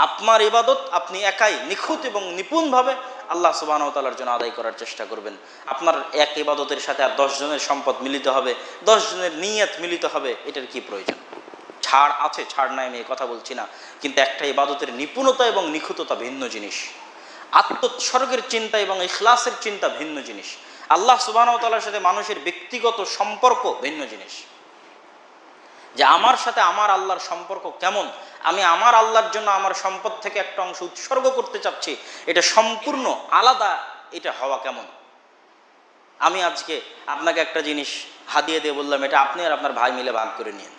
আপনার ইবাদত আপনি একাই নিখুঁত এবং নিপুণভাবে আল্লাহ সুবহানাহু ওয়া তাআলার জন্য আদায় করার চেষ্টা করবেন। আপনার এক ইবাদতের সাথে আর 10 জনের সম্পদ মিলিত হবে, 10 জনের নিয়ত মিলিত হবে, এটার কি প্রয়োজন? ছাড় আছে, ছাড় নাই, আমি কথা বলছি না, কিন্তু একটা ইবাদতের নিপুণতা এবং নিখুঁততা ভিন্ন জিনিস। আত্মোৎসর্গের চিন্তা এবং ইখলাসের চিন্তা ভিন্ন জিনিস। আল্লাহ সুবহানাহু ওয়া তাআলার সাথে মানুষের ব্যক্তিগত সম্পর্ক ভিন্ন জিনিস। যে আমার সাথে আমার আল্লাহর সম্পর্ক কেমন, আমি আমার আল্লাহর জন্য আমার সম্পদ থেকে একটা অংশ উৎসর্গ করতে চাচ্ছি, এটা সম্পূর্ণ আলাদা। এটা হওয়া কেমন? আমি আজকে আপনাকে একটা জিনিস হাদিয়া দিয়ে বললাম, এটা আপনি আর আপনার ভাই মিলে ভাগ করে নিন,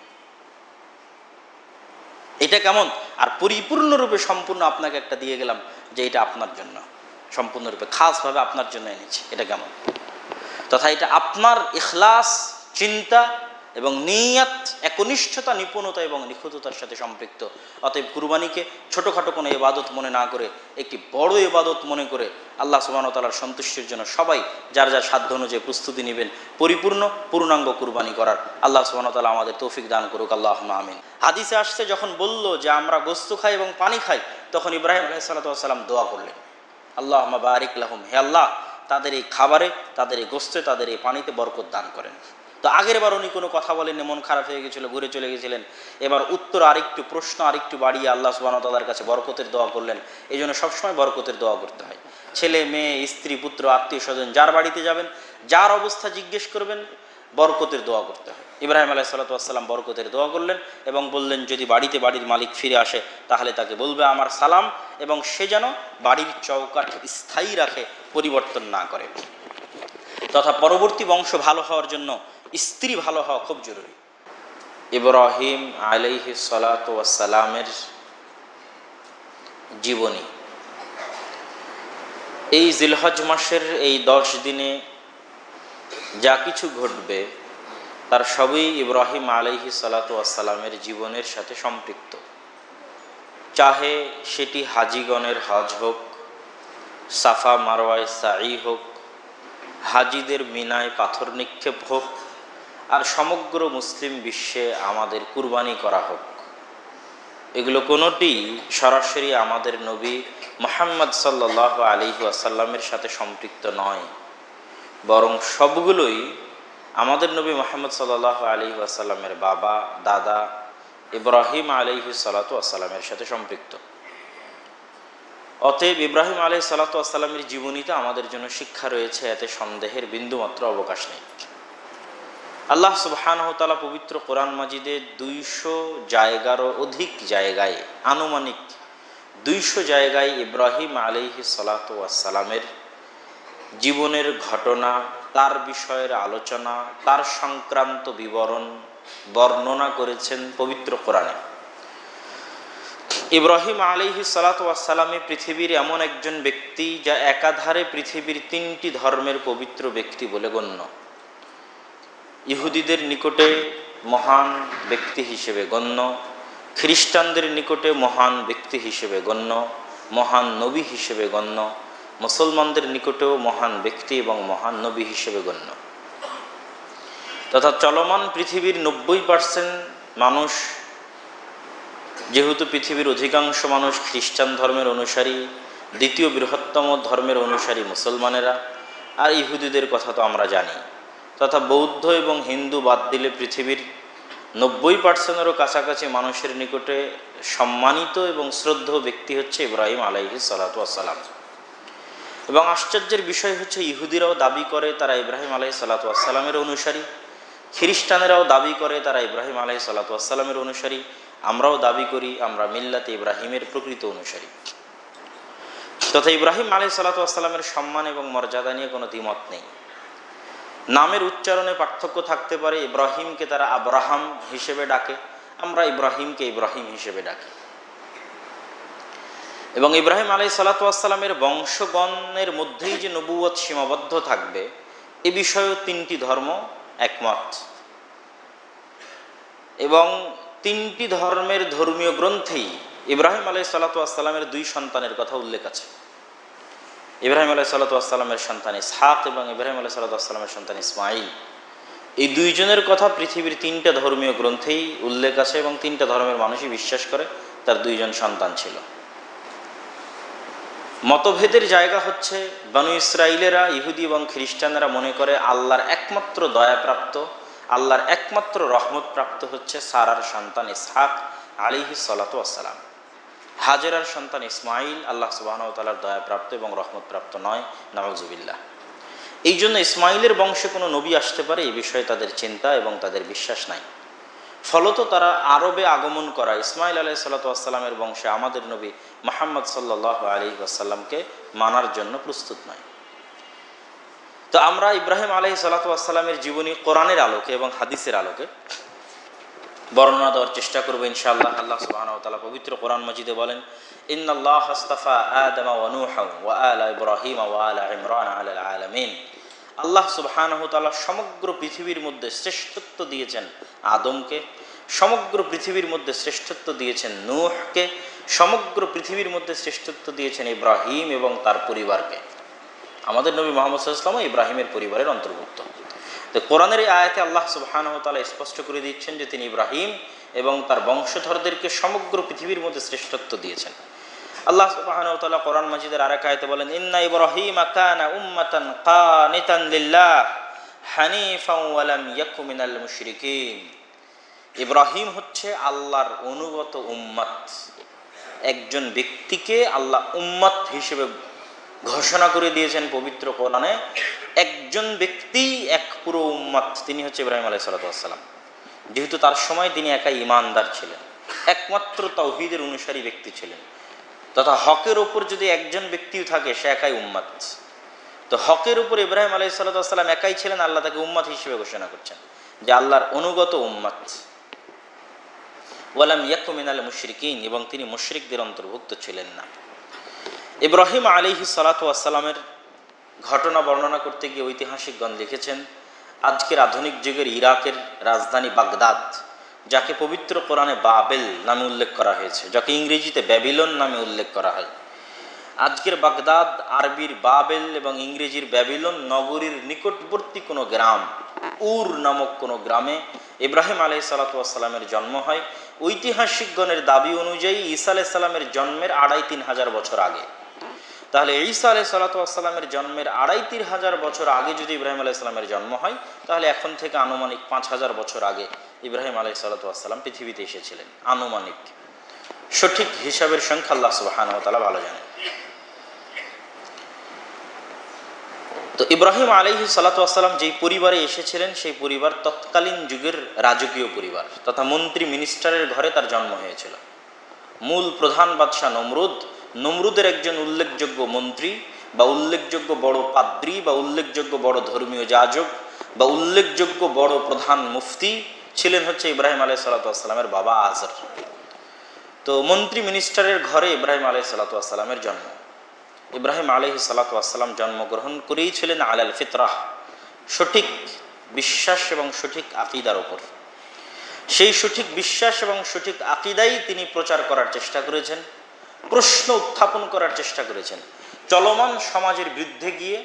এটা কেমন? আর পরিপূর্ণরূপে সম্পূর্ণ আপনাকে একটা দিয়ে গেলাম যে এটা আপনার জন্য, সম্পূর্ণরূপে খাসভাবে আপনার জন্য এনেছি, এটা কেমন? তথা এটা আপনার ইখলাস, চিন্তা এবং নিয়ত, একনিষ্ঠতা, নিপুণতা এবং নিখুঁততার সাথে সম্পৃক্ত। অতএব কুরবানিকে ছোটোখাটো কোনো ইবাদত মনে না করে একটি বড় ইবাদত মনে করে আল্লাহ সুবহানাহু ওয়া তাআলার সন্তুষ্টির জন্য সবাই যার যার সাধ্য অনুযায়ী প্রস্তুতি নেবেন পূর্ণাঙ্গ কুরবানি করার। আল্লাহ সুবহানাহু ওয়া তাআলা আমাদের তৌফিক দান করুক, আল্লাহুম্মা আমিন। হাদিসে আসছে, যখন বলল যে আমরা গোশত খাই এবং পানি খাই, তখন ইব্রাহিম আলাইহিস সালাতু ওয়াস সালাম দোয়া করলেন, আল্লাহুম্মা বারিক লাহুম, হে আল্লাহ তাদের এই খাবারে, তাদের এই গোশতে, তাদের এই পানিতে বরকত দান করেন। তো আগের বার উনি কোনো কথা বলেননি, মন খারাপ হয়ে গেছিল, ঘুরে চলে গেছিলেন। এবার উত্তর আরেকটু, প্রশ্ন আরেকটু বাড়িয়ে আল্লাহ সুবহানাহু ওয়া তাআলার কাছে বরকতের দোয়া করলেন। এই জন্য সবসময় বরকতের দোয়া করতে হয়। ছেলে মেয়ে, স্ত্রী, পুত্র, আত্মীয় স্বজন যার বাড়িতে যাবেন, যার অবস্থা জিজ্ঞেস করবেন, বরকতের দোয়া করতে হয়। ইব্রাহিম আলাইহিস সালাতু ওয়াস সালাম বরকতের দোয়া করলেন এবং বললেন, যদি বাড়িতে বাড়ির মালিক ফিরে আসে তাহলে তাকে বলবে আমার সালাম, এবং সে যেন বাড়ির চৌকাঠ স্থায়ী রাখে, পরিবর্তন না করে। তথা পরবর্তী বংশ ভালো হওয়ার জন্য স্ত্রী ভালো হওয়া খুব জরুরি। ইব্রাহিম আলাইহিস সালাতু ওয়াস সালামের জীবনী। এই জিলহজ মাসের এই 10 দিনে যা কিছু ঘটবে তার সবই ইব্রাহিম আলাইহিস সালাতু ওয়াস সালামের জীবনের সাথে সম্পৃক্ত। চাহে সেটি হাজিগণের হজ হোক, সাফা মারওয়ায় সাঈ হোক, হাজিদের মিনায় পাথর নিক্ষেপ হোক, আর সমগ্র মুসলিম বিশ্বে আমাদের কুরবানি করা হোক, এগুলো কোনোটি সরাসরি আমাদের নবী মুহাম্মদ সাল্লাল্লাহু আলাইহি ওয়াসাল্লামের সাথে সম্পৃক্ত নয়, বরং সবগুলোই আমাদের নবী মুহাম্মদ সাল্লাল্লাহু আলাইহি ওয়াসাল্লামের বাবা দাদা ইব্রাহিম আলাইহিস সালাতু ওয়াস সালামের সাথে সম্পৃক্ত। অতএব ইব্রাহিম আলাইহিস সালাতু ওয়াস সালামের জীবনীতে আমাদের জন্য শিক্ষা রয়েছে, এতে সন্দেহের বিন্দুমাত্র অবকাশ নেই। আল্লাহ সুবহানাহু ওয়া তাআলা পবিত্র কোরআন মাজিদে 200 জায়গারও অধিক জায়গায়, আনুমানিক 200 জায়গায় ইব্রাহিম আলাইহিস সালাতু ওয়াস সালামের জীবনের ঘটনা, তার বিষয়ের আলোচনা, তার সংক্রান্ত বিবরণ বর্ণনা করেছেন পবিত্র কোরআনে। ইব্রাহিম আলাইহিস সালাতু ওয়াস সালামে পৃথিবীর এমন একজন ব্যক্তি যা একাধারে পৃথিবীর 3টি ধর্মের পবিত্র ব্যক্তি বলে গণ্য। ইহুদিদের নিকটে মহান ব্যক্তি হিসেবে গণ্য, খ্রিস্টানদের নিকটে মহান ব্যক্তি হিসেবে গণ্য, মহান নবী হিসেবে গণ্য, মুসলমানদের নিকটেও মহান ব্যক্তি এবং মহান নবী হিসেবে গণ্য। তথা চলমান পৃথিবীর 90% মানুষ, যেহেতু পৃথিবীর অধিকাংশ মানুষ খ্রিস্টান ধর্মের অনুসারী, দ্বিতীয় বৃহত্তম ধর্মের অনুসারী মুসলমানেরা, আর ইহুদিদের কথা তো আমরা জানি, তথা বৌদ্ধ এবং হিন্দু বাদ দিলে পৃথিবীর 90%-এরও কাছাকাছি মানুষের নিকটে সম্মানিত এবং শ্রদ্ধেয় ব্যক্তি হচ্ছে ইব্রাহিম আলাইহিস সালাতু ওয়াস সালাম। এবং আশ্চর্যের বিষয় হচ্ছে, ইহুদিরাও দাবি করে তারা ইব্রাহিম আলাইহিস সালাতু ওয়াস সালামের অনুসারী, খ্রিস্টানেরাও দাবি করে তারা ইব্রাহিম আলাইহিস সালাতু ওয়াস সালামের অনুসারী, আমরাও দাবি করি আমরা মিল্লাতে ইব্রাহিমের প্রকৃত অনুসারী। তথা ইব্রাহিম আলাইহিস সালাতু ওয়াস সালামের সম্মান এবং মর্যাদা নিয়ে কোনো দ্বিমত নেই। নামের উচ্চারণে পার্থক্য থাকতে পারে, ইব্রাহিমকে তারা আব্রাহাম হিসেবে ডাকে, আমরা ইব্রাহিমকে ইব্রাহিম হিসেবে ডাকি। এবং ইব্রাহিম আলাইহিস সালাতু ওয়াস সালামের বংশগণের মধ্যেই যে নবুয়ত সীমাবদ্ধ থাকবে, এ বিষয়েও 3টি ধর্ম একমত। এবং 3টি ধর্মের ধর্মীয় গ্রন্থেই ইব্রাহিম আলাইহিস সালাতু ওয়াস সালামের 2 সন্তানের কথা উল্লেখ আছে। ইব্রাহিম আলাইহিস সালাতু ওয়াস সালামের সন্তান ইসহাক এবং ইব্রাহিম আলাইহিস সালাতু ওয়াস সালামের সন্তান ইসমাঈল, এই 2 জনের কথা পৃথিবীর 3টা ধর্মীয় গ্রন্থেই উল্লেখ আছে এবং 3টা ধর্মের মানুষই বিশ্বাস করে তার 2 জন সন্তান ছিল। মতভেদের জায়গা হচ্ছে বনু ইসরাইলেরা, ইহুদি এবং খ্রিস্টানেরা মনে করে আল্লাহর একমাত্র দয়াপ্রাপ্ত, আল্লাহর একমাত্র রহমতপ্রাপ্ত হচ্ছে সারার সন্তান ইসহাক আলাইহিস সালাতু ওয়াসসালাম। হাজেরার সন্তান ইসমাইল আল্লাহ সুবহানাহু ওয়া তাআলার দয়াপ্রাপ্ত এবং রহমতপ্রাপ্ত নয়, নাউযুবিল্লাহ। এই জন্য ইসমাইলের বংশে কোনো নবী আসতে পারে এই বিষয়ে তাদের চিন্তা এবং তাদের বিশ্বাস নাই। ফলত তারা আরবে আগমন করা ইসমাইল আলাইহিস সালাতু ওয়াসসালামের বংশে আমাদের নবী মুহাম্মদ সাল্লাল্লাহু আলাইহি ওয়াসাল্লামকে মানার জন্য প্রস্তুত নয়। তো আমরা ইব্রাহিম আলাইহিস সালাতু ওয়াসসালামের জীবনী কোরআনের আলোকে এবং হাদিসের আলোকে বর্ণনা দেওয়ার চেষ্টা করব ইনশাআল্লাহ। আল্লাহ সুবহানাহু ওয়া তাআলা পবিত্র কোরআন মাজিদে বলেন, ইন্নাল্লাহা আস্তাফা আদামা ওয়া নূহা ওয়া আলা ইব্রাহিম ওয়া আলা ইমরান আলাল আলামিন। আল্লাহ সুবহানাহু ওয়া তাআলা সমগ্র পৃথিবীর মধ্যে শ্রেষ্ঠত্ব দিয়েছেন আদমকে, সমগ্র পৃথিবীর মধ্যে শ্রেষ্ঠত্ব দিয়েছেন নূহকে, সমগ্র পৃথিবীর মধ্যে শ্রেষ্ঠত্ব দিয়েছেন ইব্রাহিম এবং তার পরিবারকে। আমাদের নবী মুহাম্মদ সাল্লাল্লাহু আলাইহি ওয়াসাল্লাম ইব্রাহিমের পরিবারের অন্তর্ভুক্ত। তো কোরআনের এই আয়াতে আল্লাহ সুবহানাহু ওয়া তাআলা স্পষ্ট করে দিচ্ছেন যে তিনি ইব্রাহিম এবং তার বংশধরদেরকে সমগ্র পৃথিবীর মধ্যে শ্রেষ্ঠত্ব দিয়েছেন। আল্লাহ সুবহানাহু ওয়া তাআলা কোরআন মাজিদের আরেক আয়াতে বলেন, ইন্না ইব্রাহিমা কানা উম্মাতান কানিতান লিল্লাহ হানিফাও ওয়া লাম ইয়াকু মিনাল মুশরিকিন। ইব্রাহিম হচ্ছে আল্লাহর অনুগত উম্মত। একজন ব্যক্তিকে আল্লাহ উম্মত হিসেবে ঘোষণা করে দিয়েছেন পবিত্র কোরআনে, একজন ব্যক্তি এক পুরো উম্মত, তিনি হচ্ছে ইব্রাহিম আলাইহিস সালাতু ওয়াসসালাম। যেহেতু তার সময় তিনি একাই ঈমানদার ছিলেন, একমাত্র তাওহীদের অনুসারী ব্যক্তি ছিলেন, তথা হকের ওপর যদি একজন ব্যক্তিও থাকে সে একাই উম্মত। তো হকের উপর ইব্রাহিম আলাইহিস সালাতু ওয়াসসালাম একাই ছিলেন, আল্লাহ তাকে উম্মত হিসেবে ঘোষণা করছেন যে আল্লাহর অনুগত উম্মত। ওয়ালাম ইয়াকু মিনাল মুশরিকিন, এবং তিনি মুশরিকদের অন্তর্ভুক্ত ছিলেন না। ইব্রাহিম আলাইহিস সালাতু ওয়াসসালামের ঘটনা বর্ণনা করতে গিয়ে ঐতিহাসিকগণ লিখেছেন, আজকের আধুনিক যুগের ইরাকের রাজধানী বাগদাদ, যাকে পবিত্র কোরআনে বাবেল নামে উল্লেখ করা হয়েছে, যাকে ইংরেজিতে ব্যাবিলন নামে উল্লেখ করা হয়, আজকের বাগদাদ আরবির বাবেল এবং ইংরেজির ব্যাবিলন নগরীর নিকটবর্তী কোনো গ্রাম, উর নামক কোনো গ্রামে ইব্রাহিম আলাইহিস সালাতু ওয়াসসালামের জন্ম হয়। ঐতিহাসিকগণের দাবি অনুযায়ী ঈসা আলাইহিস সালামের জন্মের ২৫০০ বছর আগে। তাহলে ঈসা আলাইহিস সালাতু ওয়াসসালামের জন্মের ৩৫০০ বছর আগে যদি ইব্রাহিম আলাইহিস সালামের জন্ম হয়, তাহলে এখন থেকে আনুমানিক ৫০০০ বছর আগে ইব্রাহিম আলাইহিস সালাতু ওয়াসসালাম পৃথিবীতে এসেছিলেন। আনুমানিক, সঠিক হিসাবের সংখ্যা আল্লাহ সুবহানাহু ওয়া তাআলা ভালো জানেন। তো ইব্রাহিম আলাইহিস সালাতু ওয়াসসালাম যেই পরিবারে এসেছিলেন, সেই পরিবার তৎকালীন যুগের রাজকীয় পরিবার তথা মন্ত্রী মিনিস্টারের ঘরে তার জন্ম হয়েছিল। মূল প্রধান বাদশাহ নমরুদের একজন উল্লেখযোগ্য মন্ত্রী বা উল্লেখযোগ্য বড় পাদ্রী বা উল্লেখযোগ্য বড় ধর্মীয় যাজক বা উল্লেখযোগ্য বড় প্রধান মুফতি ছিলেন হচ্ছে ইব্রাহিম আলাইহিস সালাতু ওয়াসসালামের বাবা আজর। তো মন্ত্রী মিনিস্টারের ঘরে ইব্রাহিম আলাইহিস সালাতু ওয়াসসালামের জন্ম। ইব্রাহিম আলাইহিস সালাতু ওয়াসসালাম জন্মগ্রহণ করেই ছিলেন আলাল ফিতরাহ, সঠিক বিশ্বাস এবং সঠিক আকীদার উপর। সেই সঠিক বিশ্বাস এবং সঠিক আকীদাই তিনি প্রচার করার চেষ্টা করেছেন, প্রশ্ন উত্থাপন করার চেষ্টা করেছেন। চলমান সমাজের বিরুদ্ধে গিয়ে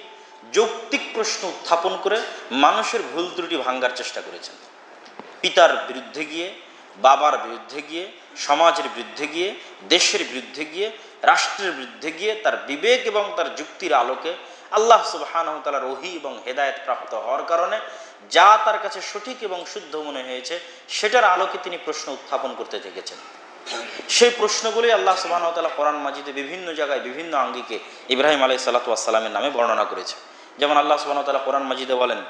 যৌক্তিক প্রশ্ন উত্থাপন করে মানুষের ভুল ত্রুটি ভাঙার চেষ্টা করেছেন। পিতার বিরুদ্ধে গিয়ে, বাবার বিরুদ্ধে গিয়ে, সমাজের বিরুদ্ধে গিয়ে, দেশের বিরুদ্ধে গিয়ে, রাষ্ট্রের বিরুদ্ধে গিয়ে তার বিবেক এবং তার যুক্তির আলোকে আল্লাহ সুবহানাহু ওয়া তাআলার ওহী এবং হেদায়েত প্রাপ্ত হওয়ার কারণে যা তার কাছে সঠিক এবং শুদ্ধ মনে হয়েছে সেটার আলোকে তিনি প্রশ্ন উত্থাপন করতে থেকেছেন। সেই প্রশ্নগুলি আল্লাহ সুবহানাহু ওয়া তাআলা কোরআন মাজিদে বিভিন্ন জায়গায় বিভিন্ন আঙ্গিকে ইব্রাহিম আলাইহিস সালাতু ওয়াসসালামের নামে বর্ণনা করেছে। যেমন আল্লাহ সুবহানাহু ওয়া তাআলা কোরআন মাজিদে বলেন,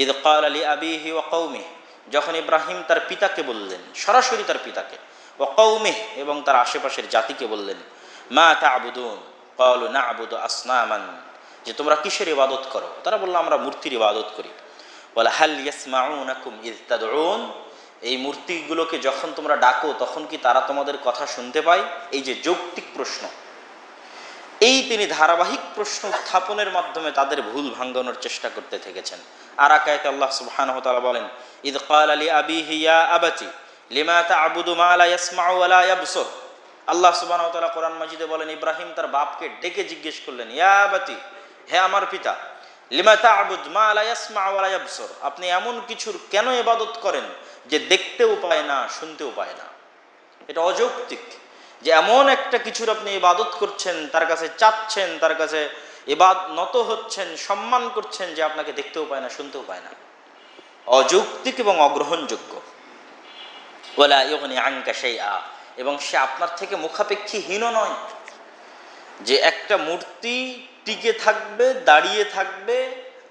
ইয ক্বালা লিআবিহি ওয়া কওমিহি, যখন ইব্রাহিম তার পিতাকে বললেন, সরাসরি তার পিতাকে, ওয়া কওমিহি এবং তার আশেপাশের জাতিকে বললেন, মা তা'বুদুন ক্বালু না'বুদু আসনামান, যে তোমরা কিসের ইবাদত করো? তারা বলল আমরা মূর্তির ইবাদত করি। ওয়ালা হাল ইয়াসমাউনাকুম ইয তাদউন, এই মূর্তিগুলোকে যখন তোমরা ডাকো তখন কি তারা তোমাদের কথা শুনতে পায়? এই যে যৌক্তিক প্রশ্ন, এই তিনি ধারাবাহিক প্রশ্ন উত্থাপনের মাধ্যমে তাদের ভুল ভাঙানোর চেষ্টা করতে থেকেছেন। আর এক আয়াতে আল্লাহ সুবহানাহু ওয়া তাআলা বলেন, ইয ক্বালা লিআবিহি ইয়া আবাতি লিমা তা'বুদু মা লা ইয়াসমাউ ওয়া লা ইয়াবসুর। আল্লাহ সুবহানাহু ওয়া তাআলা কোরআন মাজিদে বলেন, ইব্রাহিম তার বাপকে ডেকে জিজ্ঞেস করলেন, ইয়া আবাতি, হে আমার পিতা, লিমা তা'বুদ মা লা ইয়াসমাউ ওয়া লা ইয়াবসুর, আপনি এমন কিছুর কেন ইবাদত করেন যে দেখতেও পায় না, শুনতেও পায় না? এটা অযৌক্তিক। যে এমন একটা কিছুর আপনি ইবাদত করছেন, তার কাছে চাচ্ছেন, তার কাছে নত হচ্ছেন, সম্মান করছেন, যে আপনাকে দেখতেও পায় না, শুনতেও পায় না। অযৌক্তিক এবং অগ্রহণযোগ্য। ওয়ালা ইউগনি আনকা শাইআ, এবং সে আপনার থেকে মুখাপেক্ষীহীন নয়। যে একটা মূর্তি টিকে থাকবে, দাঁড়িয়ে থাকবে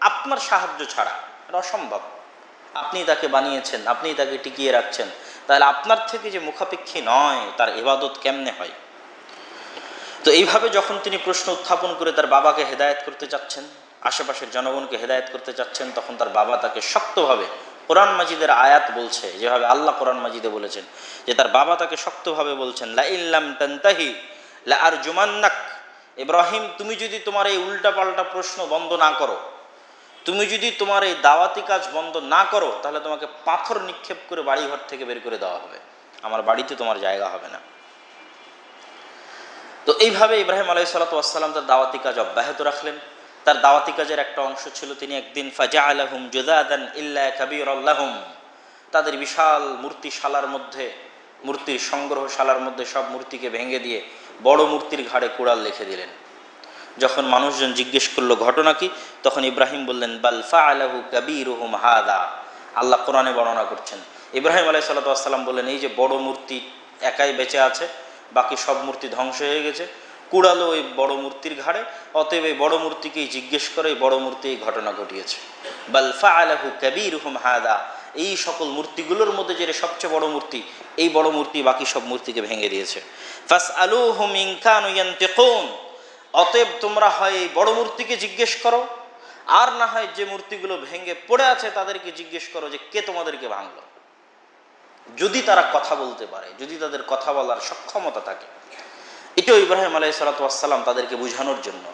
আপনার সাহায্য ছাড়া, এটা অসম্ভব। আপনি তাকে বানিয়েছেন, আপনি তাকে টিকিয়ে রাখছেন, তাহলে আপনার থেকে যে মুখাপেক্ষী নয়, তার ইবাদত কেমনে হয়? তো এইভাবে যখন তিনি প্রশ্ন উত্থাপন করে তার বাবাকে হেদায়েত করতে চাচ্ছেন, আশেপাশের জনগণকে হেদায়েত করতে চাচ্ছেন, তখন তার বাবা তাকে শক্তভাবে, কোরআন মাজিদের আয়াত বলছে, যেভাবে আল্লাহ কোরআন মাজিদে বলেছেন, যে তার বাবা তাকে শক্তভাবে বলছেন, লা ইল্লাম তানতাহি লা আরজুমান্নাক, ইব্রাহিম তুমি যদি তোমার এই উল্টাপাল্টা প্রশ্ন বন্ধ না করো, তুমি যদি তোমার এই দাওয়াতি কাজ বন্ধ না করো, তাহলে তোমাকে পাথর নিক্ষেপ করে বাড়িঘর থেকে বের করে দেওয়া হবে, আমার বাড়িতে তোমার জায়গা হবে না। তো এইভাবে ইব্রাহিম আলাইহিস সালাতু ওয়াস সালাম তার দাওয়াতি কাজ অব্যাহত রাখলেন। তার দাওয়াতি কাজের একটা অংশ ছিল, তিনি একদিন ফাজআলাহুম জুদাদান ইল্লা কাবীরাল্লাহুম, তাদের বিশাল মূর্তিশালার মধ্যে, মূর্তির সংগ্রহশালার মধ্যে সব মূর্তিকে ভেঙে দিয়ে বড় মূর্তির ঘাড়ে কুড়াল লিখে দিলেন। যখন মানুষজন জিজ্ঞেস করলো ঘটনা কি, তখন ইব্রাহিম বললেন, বাল ফাআলাহু কাবীরুহুম হাদা। আল্লাহ কোরআনে বর্ণনা করছেন, ইব্রাহিম আলাইহিস সালাতু ওয়াস সালাম বললেন, এই যে বড় মূর্তি একাই বেঁচে আছে, বাকি সব মূর্তি ধ্বংস হয়ে গেছে, কুড়ালো ওই বড় মূর্তির ঘাড়ে, অতএব এই বড় মূর্তিকেই জিজ্ঞেস করে, এই বড় মূর্তি এই ঘটনা ঘটিয়েছে। বাল ফাআলাহু কাবীরুহুম হাদা, এই সকল মূর্তিগুলোর মধ্যে যে সবচেয়ে বড় মূর্তি, এই বড় মূর্তি বাকি সব মূর্তিকে ভেঙে দিয়েছে। ফাসআলুহুম ইন কানু ইয়ানতিকুন, অতএব তোমরা হয় এই বড় মূর্তিকে জিজ্ঞেস করো, আর না হয় যে মূর্তিগুলো ভেঙে পড়ে আছে তাদেরকে জিজ্ঞেস করো যে কে তোমাদেরকে ভাঙলো। যদি তারা কথা বলতে পারে, যদি তাদের কথা বলার সক্ষমতা থাকে। এটাও ইব্রাহিম আলাইহিস সালাতু ওয়াস সালাম তাদেরকে বোঝানোর জন্য,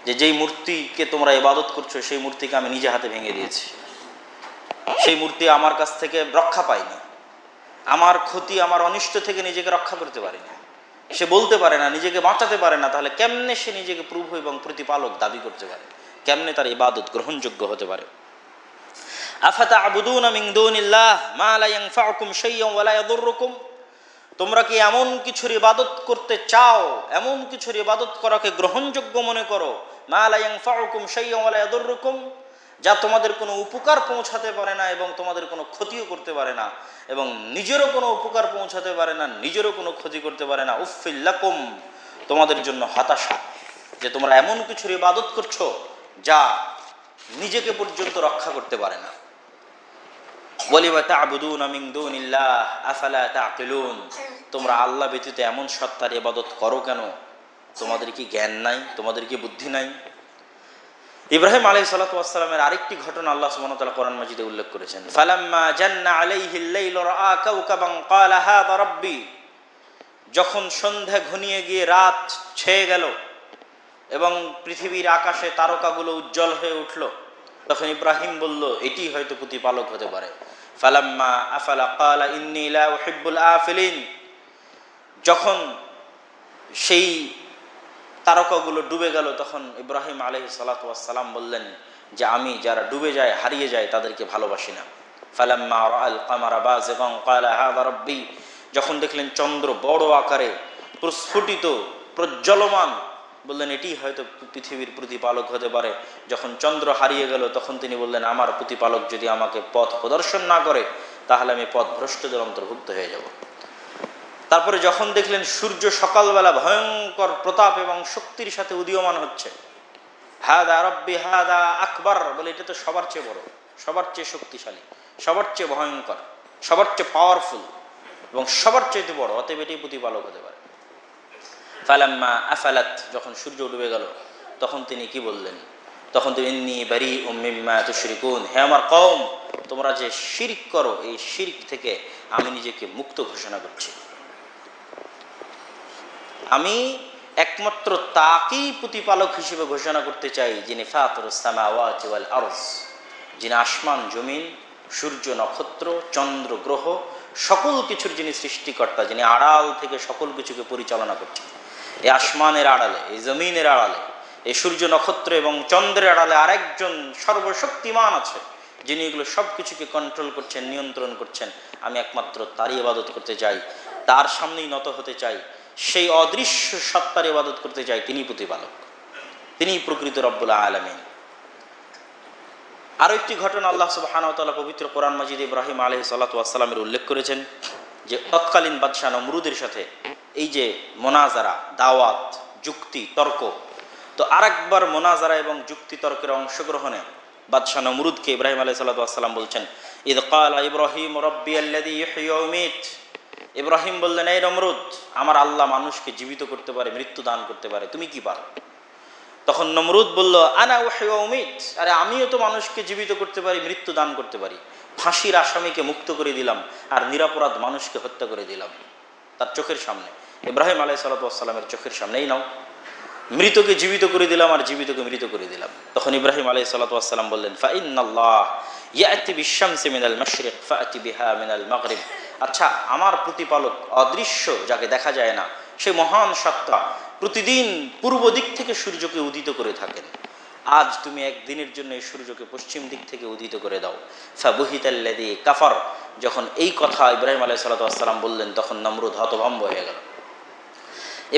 যে যেই মূর্তিকে তোমরা ইবাদত করছো, সেই মূর্তিকে আমি নিজে হাতে ভেঙে দিয়েছি, সেই মূর্তি আমার কাছ থেকে রক্ষা পায়নি, আমার ক্ষতি, আমার অনিষ্ট থেকে নিজেকে রক্ষা করতে পারেনি, সে বলতে পারে না, নিজেকে বাঁচাতে পারে না, তাহলে কেমনে সে নিজেকে প্রভু এবং প্রতিপালক দাবি করতে পারে? কেমনে তার ইবাদত গ্রহণযোগ্য হতে পারে? আফাতা'বুদুনা মিন দুনিল্লাহ মা লা ইয়ানফাউকুম শাইয়্যান ওয়া লা ইয়াদুররুকুম, তোমরা কি এমন কিছুর ইবাদত করতে চাও, এমন কিছুর ইবাদত করাকে গ্রহণযোগ্য মনে করো, মা লা ইয়ানফাউকুম শাইয়্যান ওয়া লা ইয়াদুররুকুম, যা তোমাদের কোনো উপকার পৌঁছাতে পারে না এবং তোমাদের কোনো ক্ষতিও করতে পারে না, এবং নিজেরও কোনো উপকার পৌঁছাতে পারে না, নিজেরও কোনো ক্ষতি করতে পারে না। উফফিল লাকুম, তোমাদের জন্য হতাশা, যে তোমরা এমন কিছুর ইবাদত করছো যা নিজেকে পর্যন্ত রক্ষা করতে পারে না। ওয়ালিমা তা'বুদুনা মিন দুনিল্লাহ আফালা তা'কিলুন, তোমরা আল্লাহ ব্যতীত এমন সত্তার ইবাদত করো কেন? তোমাদের কি জ্ঞান নাই? তোমাদের কি বুদ্ধি নাই? ইব্রাহিম আলাইহিস সালাতু ওয়াস সালামের আরেকটি ঘটনা আল্লাহ সুবহানাহু ওয়া তাআলা কোরআন মাজিদে উল্লেখ করেছেন, ফালাম্মা জান্না আলাইহিল লাইলু রাআ কাওকাবান ক্বালা হাযা রাব্বি, যখন সন্ধ্যা ঘনিয়ে গিয়ে রাত ছেয়ে গেল এবং পৃথিবীর আকাশে তারকাগুলো উজ্জ্বল হয়ে উঠল, তখন ইব্রাহিম বলল, এটি হয়তো প্রতিপালক হতে পারে। ফালাম্মা আফালা ক্বালা ইন্নী লা উহিব্বুল আফিলিন, যখন সেই তারকাগুলো ডুবে গেল, তখন ইব্রাহিম আলাইহিস সালাতু ওয়াস সালাম বললেন যে আমি যারা ডুবে যায়, হারিয়ে যায়, তাদেরকে ভালোবাসি না। ফালাম্মা রাআল কামারা বাযিগান ক্বালা হাযা রাব্বি, যখন দেখলেন চন্দ্র বড় আকারে প্রস্ফুটিত, প্রজ্বলমান, বললেন এটি হয়তো পৃথিবীর প্রতিপালক হতে পারে। যখন চন্দ্র হারিয়ে গেল, তখন তিনি বললেন, আমার প্রতিপালক যদি আমাকে পথ প্রদর্শন না করে, তাহলে আমি পথভ্রষ্টদের অন্তর্ভুক্ত হয়ে যাব। তারপরে যখন দেখলেন সূর্য সকালবেলা ভয়ঙ্কর প্রতাপ এবং শক্তির সাথে উদীয়মান হচ্ছে, হাদা রব্বি হাদা আকবার, বলে এটা তো সবার চেয়ে বড়, সবার চেয়ে শক্তিশালী, সবার চেয়ে ভয়ঙ্কর, সবার চেয়ে পাওয়ারফুল এবং সবার চেয়ে বড়, অতএব এটি প্রতিপালক হতে পারে। ফালাম্মা আফালাত, যখন সূর্য ডুবে গেল, তখন তিনি কি বললেন? তখন তিনি ইন্নী বারীউম মিম্মা তুশরিকুন, হে আমার কওম, তোমরা যে শিরক করো, এই শিরক থেকে আমি নিজেকে মুক্ত ঘোষণা করছি। আমি একমাত্র তাকেই প্রতিপালক হিসেবে ঘোষণা করতে চাই, যিনি ফাতিরুস সামাওয়াতি ওয়াল আরজ, যিনি আসমান জমিন, সূর্য নক্ষত্র, চন্দ্র গ্রহ, সকল কিছুর যিনি সৃষ্টিকর্তা, যিনি আড়াল থেকে সকল কিছুকে পরিচালনা করছেন। এই আসমানের আড়ালে, এই জমিনের আড়ালে, এই সূর্য নক্ষত্র এবং চন্দ্রের আড়ালে আরেকজন সর্বশক্তিমান আছে, যিনি এগুলো সব কিছুকে কন্ট্রোল করছেন, নিয়ন্ত্রণ করছেন। আমি একমাত্র তারই ইবাদত করতে চাই, তার সামনেই নত হতে চাই, সেই অদৃশ্য সত্তার ইবাদত করতে চাই, তিনি প্রতিপালক, তিনি প্রকৃত রব্বুল আলামিন। আরও একটি ঘটনা আল্লাহ সুবহানাহু ওয়া তাআলা পবিত্র কোরআন মাজিদ ইব্রাহিম আলাইহিস সালাতু ওয়াস সালামের উল্লেখ করেছেন যে তৎকালীন বাদশাহ নমরুদের সাথে এই যে মোনাজারা, দাওয়াত, যুক্তি তর্ক, তো আরেকবার মোনাজারা এবং যুক্তি তর্কের অংশগ্রহণে বাদশাহ নমরুদকে ইব্রাহিম আলাইহিস সালাতু ওয়াস সালাম বলছেন, ইদ ক্বালা ইব্রাহিম রাব্বিয়াল্লাযী ইহয়ি ওয়া ইউমীত। ইব্রাহিম বললেন, এই নমরুদ, আমার আল্লাহ মানুষকে জীবিত করতে পারে, মৃত্যু দান করতে পারে, তুমি কি পারো? তখন নমরুদ বলল, আনা উহয়ি ওয়া উমীত, আরে আমিও তো মানুষকে জীবিত করতে পারি, মৃত্যু দান করতে পারি। ফাঁসির আসামিকে মুক্ত করে দিলাম আর নিরপরাধ মানুষকে হত্যা করে দিলাম তার চোখের সামনে, ইব্রাহিম আলাইহিস সালাতু ওয়াস সালামের চোখের সামনেই নাও, মৃতকে জীবিত করে দিলাম আর জীবিতকে মৃত করে দিলাম। তখন ইব্রাহিম আলাইহিস সালাতু ওয়াস সালাম বললেন, ফাইন্নাল্লাহ ইয়াতি বিশ-শামসি মিনাল মাশরিক ফাআতি বিহা মিনাল মাগরিব। আচ্ছা, আমার প্রতিপালক অদৃশ্য, যাকে দেখা যায় না, সেই মহান সত্তা প্রতিদিন পূর্ব দিক থেকে সূর্যকে উদিত করে থাকেন। আজ তুমি একদিনের জন্য এই সূর্যকে পশ্চিম দিক থেকে উদিত করে দাও। ফাবুহিতাল্লাযী কাফার। যখন এই কথা ইব্রাহিম আলাইহিস সালাতু ওয়াস সালাম বললেন, তখন নমরুদ হতভম্ব হয়ে গেল।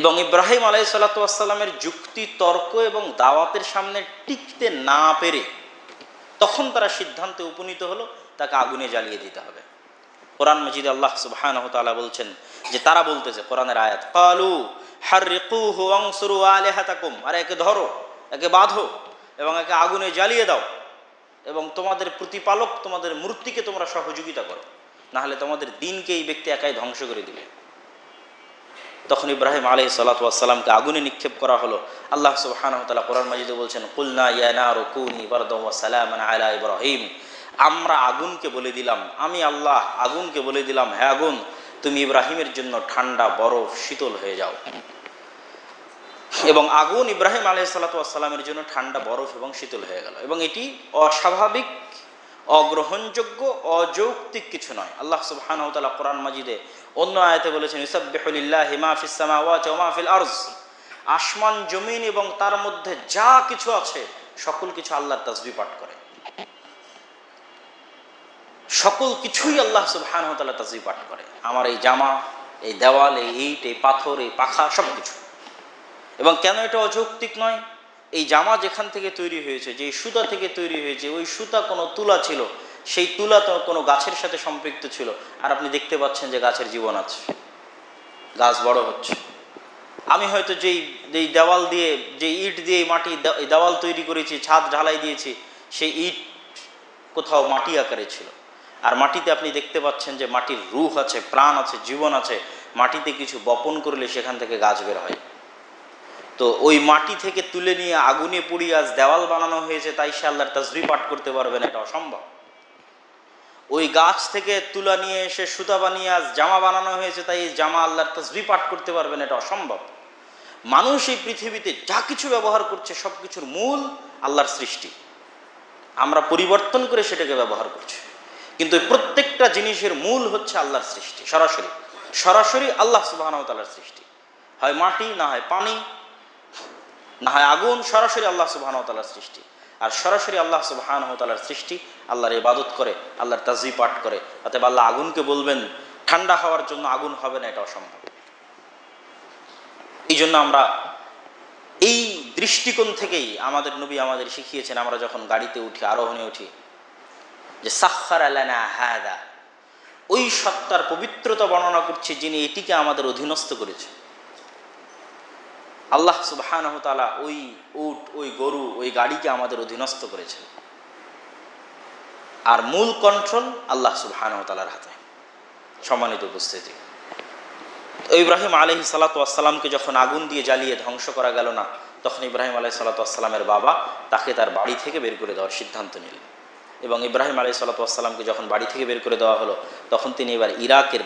এবং ইব্রাহিম আলাইহিস সালাতু ওয়াস সালামের যুক্তি তর্ক এবং দাওয়াতের সামনে টিকতে না পেরে তখন তারা সিদ্ধান্তে উপনীত হলো তাকে আগুনে জ্বালিয়ে দিতে হবে। কোরআন মাজিদে আল্লাহ সুবহানাহু ওয়া তাআলা বলছেন যে তারা বলতেছে, কোরআনের আয়াত, ক্বালু হাররিকুহু ওয়ানসুরু আলিহাতাকুম, আরে একে ধরো, একে বাঁধো এবং একে আগুনে জ্বালিয়ে দাও এবং তোমাদের প্রতিপালক, তোমাদের মূর্তিকে তোমরা সহযোগিতা করো, না হলে তোমাদের দিনকে এই ব্যক্তি একাই ধ্বংস করে দিবে। তখন ইব্রাহিম আলাইহিস সালাতু ওয়াস সালামকে আগুনে নিক্ষেপ করা হলো। আল্লাহ সুবহানাহু ওয়া তাআলা কোরআন মাজিদে বলছেন, কুলনা ইয়া নারু কুনি বারদান ওয়া সালামান আলা ইব্রাহিম। আমরা আগুনকে বলে দিলাম, আমি আল্লাহ আগুনকে বলে দিলাম, হে আগুন, তুমি ইব্রাহিমের জন্য ঠান্ডা, বরফ, শীতল হয়ে যাও। এবং আগুন ইব্রাহিম আলাইহিস সালাতু ওয়াস সালামের জন্য ঠান্ডা, বরফ এবং শীতল হয়ে গেল। এবং এটি অস্বাভাবিক, অগ্রহণযোগ্য, অযৌক্তিক কিছু নয়। আল্লাহ সুবহানাহু ওয়া তাআলা কোরআন মাজিদে অন্য আয়াতে বলেছেন, ইউসাব্বিহু লিল্লাহি মা ফিস সামাওয়াতি ওয়া মা ফিল আরজ। আসমান জমিন এবং তার মধ্যে যা কিছু আছে সকল কিছু আল্লাহর তাসবিহ পাঠ করে, সকল কিছুই আল্লাহ সুবহানাহু ওয়া তাআলা তাসবিহ পাঠ করে। আমার এই জামা, এই দেওয়াল, এই ইট, এই পাথর, এই পাখা, সব কিছু। এবং কেন এটা অযৌক্তিক নয়? এই জামা যেখান থেকে তৈরি হয়েছে, যে সুতা থেকে তৈরি হয়েছে, ওই সুতা কোনো তুলা ছিল, সেই তুলা তো কোনো গাছের সাথে সম্পৃক্ত ছিল, আর আপনি দেখতে পাচ্ছেন যে গাছের জীবন আছে, গাছ বড় হচ্ছে। আমি হয়তো যেই দেওয়াল দিয়ে, যে ইট দিয়ে মাটি দেওয়াল তৈরি করেছি, ছাদ ঢালাই দিয়েছি, সেই ইট কোথাও মাটি আকারে ছিল, আর মাটিতে আপনি দেখতে পাচ্ছেন যে মাটির রূহ আছে, প্রাণ আছে, জীবন আছে। মাটিতে কিছু বপন করলে সেখান থেকে গাছ বের হয়। তো ওই মাটি থেকে তুলে নিয়ে আগুনে পুড়িয়ে আজ দেওয়াল বানানো হয়েছে, তাই সে আল্লাহর তাসবিহ পাঠ করতে পারবে না, এটা অসম্ভব। ওই গাছ থেকে তুলা নিয়ে এসে সুতা বানিয়ে আজ জামা বানানো হয়েছে, তাই এই জামা আল্লাহর তাসবিহ পাঠ করতে পারবে না, এটা অসম্ভব। মানুষ এই পৃথিবীতে যা কিছু ব্যবহার করছে সব কিছুর মূল আল্লাহর সৃষ্টি, আমরা পরিবর্তন করে সেটাকে ব্যবহার করছি, কিন্তু প্রত্যেকটা জিনিসের মূল হচ্ছে আল্লাহর সৃষ্টি। সরাসরি সরাসরি আল্লাহ সুবহানাহু ওয়া তাআলার সৃষ্টি, হয় মাটি, না হয় পানি, না হয় আগুন, সরাসরি আল্লাহ সুবহানাহু ওয়া তাআলার সৃষ্টি। আর সরাসরি আল্লাহ সুবহানাহু ওয়া তাআলার সৃষ্টি আল্লাহর ইবাদত করে, আল্লাহর তাসবিহ পাঠ করে। অতএব আল্লাহ আগুনকে বলবেন ঠান্ডা হওয়ার জন্য, আগুন হবে না, এটা অসম্ভব। এই জন্য আমরা এই দৃষ্টিকোণ থেকেই আমাদের নবী আমাদের শিখিয়েছেন, আমরা যখন গাড়িতে উঠি, আরোহণে উঠি, যে সাখখারা লানা হাদা, ওই সত্তার পবিত্রতা বর্ণনা করছে যিনি এটিকে আমাদের অধীনস্থ করেছে। আল্লাহ সুবহানাহু ওয়া তাআলা ওই উট, ওই গরু, ওই গাড়িকে আমাদের অধীনস্থ করেছেন, আর মূল কন্ট্রোল আল্লাহ সুবহানাহু ওয়া তাআলার হাতে। সম্মানিত উপস্থিতি, ইব্রাহিম আলাইহিস সালাতু ওয়াস সালামকে যখন আগুন দিয়ে জ্বালিয়ে ধ্বংস করা গেল না, তখন ইব্রাহিম আলাইহিস সালাতু ওয়াস সালামের বাবা তাকে তার বাড়ি থেকে বের করে দেওয়ার সিদ্ধান্ত নিলেন। এবং ইব্রাহিম আলাইহিস সালাতু ওয়াস সালামকে যখন বাড়ি থেকে বের করে দেওয়া হলো, তখন তিনি এবার ইরাকের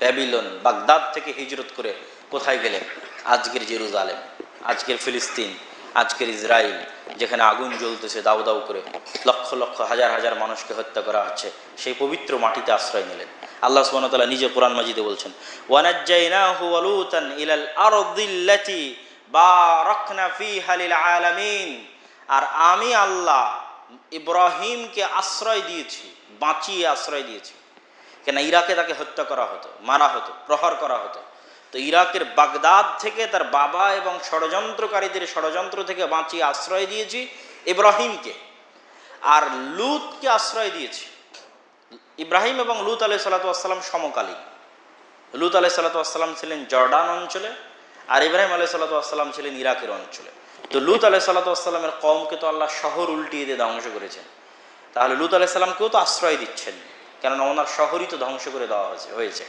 ব্যাবিলন, বাগদাদ থেকে হিজরত করে কোথায় গেলেন? আজকের জেরুজালেম, আজকের ফিলিস্তিন, আজকের ইসরায়েল, যেখানে আগুন জ্বলতেছে দাউ দাউ করে, লক্ষ লক্ষ, হাজার হাজার মানুষকে হত্যা করা হচ্ছে, সেই পবিত্র মাটিতে আশ্রয় নিলেন। আল্লাহ সুবহানাহু ওয়া তাআলা নিজে কোরআন মাজিদে বলছেন, ওয়ানাজ্জাইনাহু ওয়া লূতান ইলাল আরদিল্লাতী বারাকনা ফীহা লিল আলামিন। আর আমি আল্লাহ ইব্রাহিমকে আশ্রয় দিয়েছি, বাঁচিয়ে আশ্রয় দিয়েছি। কেন? ইরাকে তাকে হত্যা করা হতো, মারা হতো, প্রহার করা হতো। তো ইরাকের বাগদাদ থেকে তার বাবা এবং ষড়যন্ত্রকারীদের ষড়যন্ত্র থেকে বাঁচিয়ে আশ্রয় দিয়েছি ইব্রাহিমকে, আর লুতকে আশ্রয় দিয়েছি। ইব্রাহিম এবং লুত আলাইহিস সালাতু ওয়াস সালাম সমকালীন। লুত আলাইহিস সালাতু ওয়াস সালাম ছিলেন জর্ডান অঞ্চলে, আর ইব্রাহিম আলাইহিস সালাতু ওয়াস সালাম ছিলেন ইরাকের অঞ্চলে। তো লুত আলাইহিস সালাতু ওয়াস সালামের কওমকে তো আল্লাহ শহর উল্টিয়ে দিয়ে ধ্বংস করেছেন, তাহলে লুত আলাইহিস সালামকেও তো আশ্রয় দিচ্ছেন, কেননা ওনার শহরই তো ধ্বংস করে দেওয়া হয়েছে।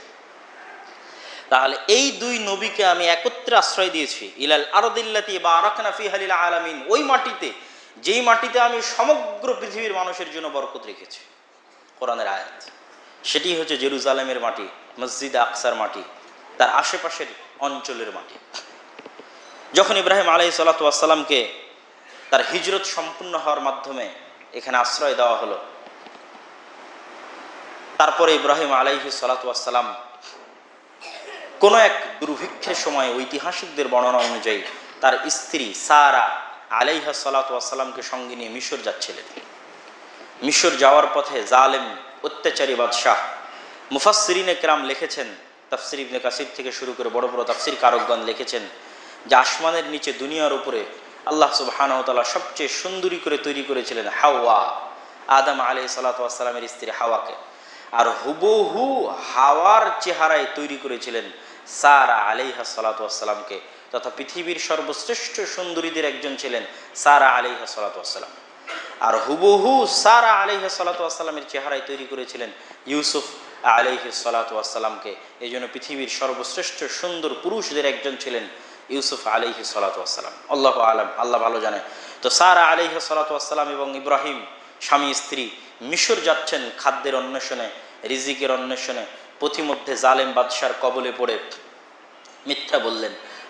তাহলে এই দুই নবীকে আমি একত্রে আশ্রয় দিয়েছি, ইলাল আরদিল্লাতি বারাকনা ফিহা লিল আলামিন, ওই মাটিতে, যেই মাটিতে আমি সমগ্র পৃথিবীর মানুষের জন্য বরকত রেখেছি। কোরআনের আয়াত, সেটি হচ্ছে জেরুজালেমের মাটি, মসজিদ আকসার মাটি, তার আশেপাশের অঞ্চলের মাটি। যখন ইব্রাহিম আলাইহিস সালাতু ওয়াস সালামকে তার হিজরত সম্পূর্ণ হওয়ার মাধ্যমে এখানে আশ্রয় দেওয়া হলো, তারপরে ইব্রাহিম আলাইহিস সালাতু ওয়াস সালাম কোনো এক দুর্ভিক্ষের সময় ঐতিহাসিকদের বর্ণনা অনুযায়ী তার স্ত্রী সারা আলাইহা সালাতু ওয়াস সালামকে সঙ্গে নিয়ে মিশর যাচ্ছিলেন। মিশর যাওয়ার পথে জালেম অত্যাচারী বাদশাহ, মুফাসসিরিনে কেরাম লিখেছেন, তাফসির ইবনে কাসির থেকে শুরু করে বড় বড় তাফসির কারকগণ লিখেছেন যে আসমানের নিচে দুনিয়ার উপরে আল্লাহ সুবহানাহু ওয়া তাআলা সবচেয়ে সুন্দরী করে তৈরি করেছিলেন হাওয়া, আদম আলাইহিস সালাতু ওয়াস সালামের স্ত্রী হাওয়াকে, আর হুবহু হাওয়ার চেহারায় তৈরি করেছিলেন সারা আলাইহা সালাতু ওয়াস সালামকে, তথা পৃথিবীর সর্বশ্রেষ্ঠ সুন্দরীদের একজন ছিলেন সারা আলাইহা সালাতু ওয়াস সালাম। আর হুবহু সারা আলাইহা সালাতু ওয়াস সালামের চেহারায় তৈরি করেছিলেন ইউসুফ আলাইহিস সালাতু ওয়াস সালামকে। এই জন্য পৃথিবীর সর্বশ্রেষ্ঠ সুন্দর পুরুষদের একজন ছিলেন ইউসুফ আলাইহিস সালাতু ওয়াস সালাম। আল্লাহু আলাম, আল্লাহ ভালো জানে। তো সারা আলাইহা সালাতু ওয়াস সালাম এবং ইব্রাহিম স্বামী স্ত্রী মিশর যাচ্ছেন খাদ্যের অন্বেষণে, রিজিকের অন্বেষণে। পথিমধ্যে জালেম বাদশার কবলে পড়ে মিথ্যা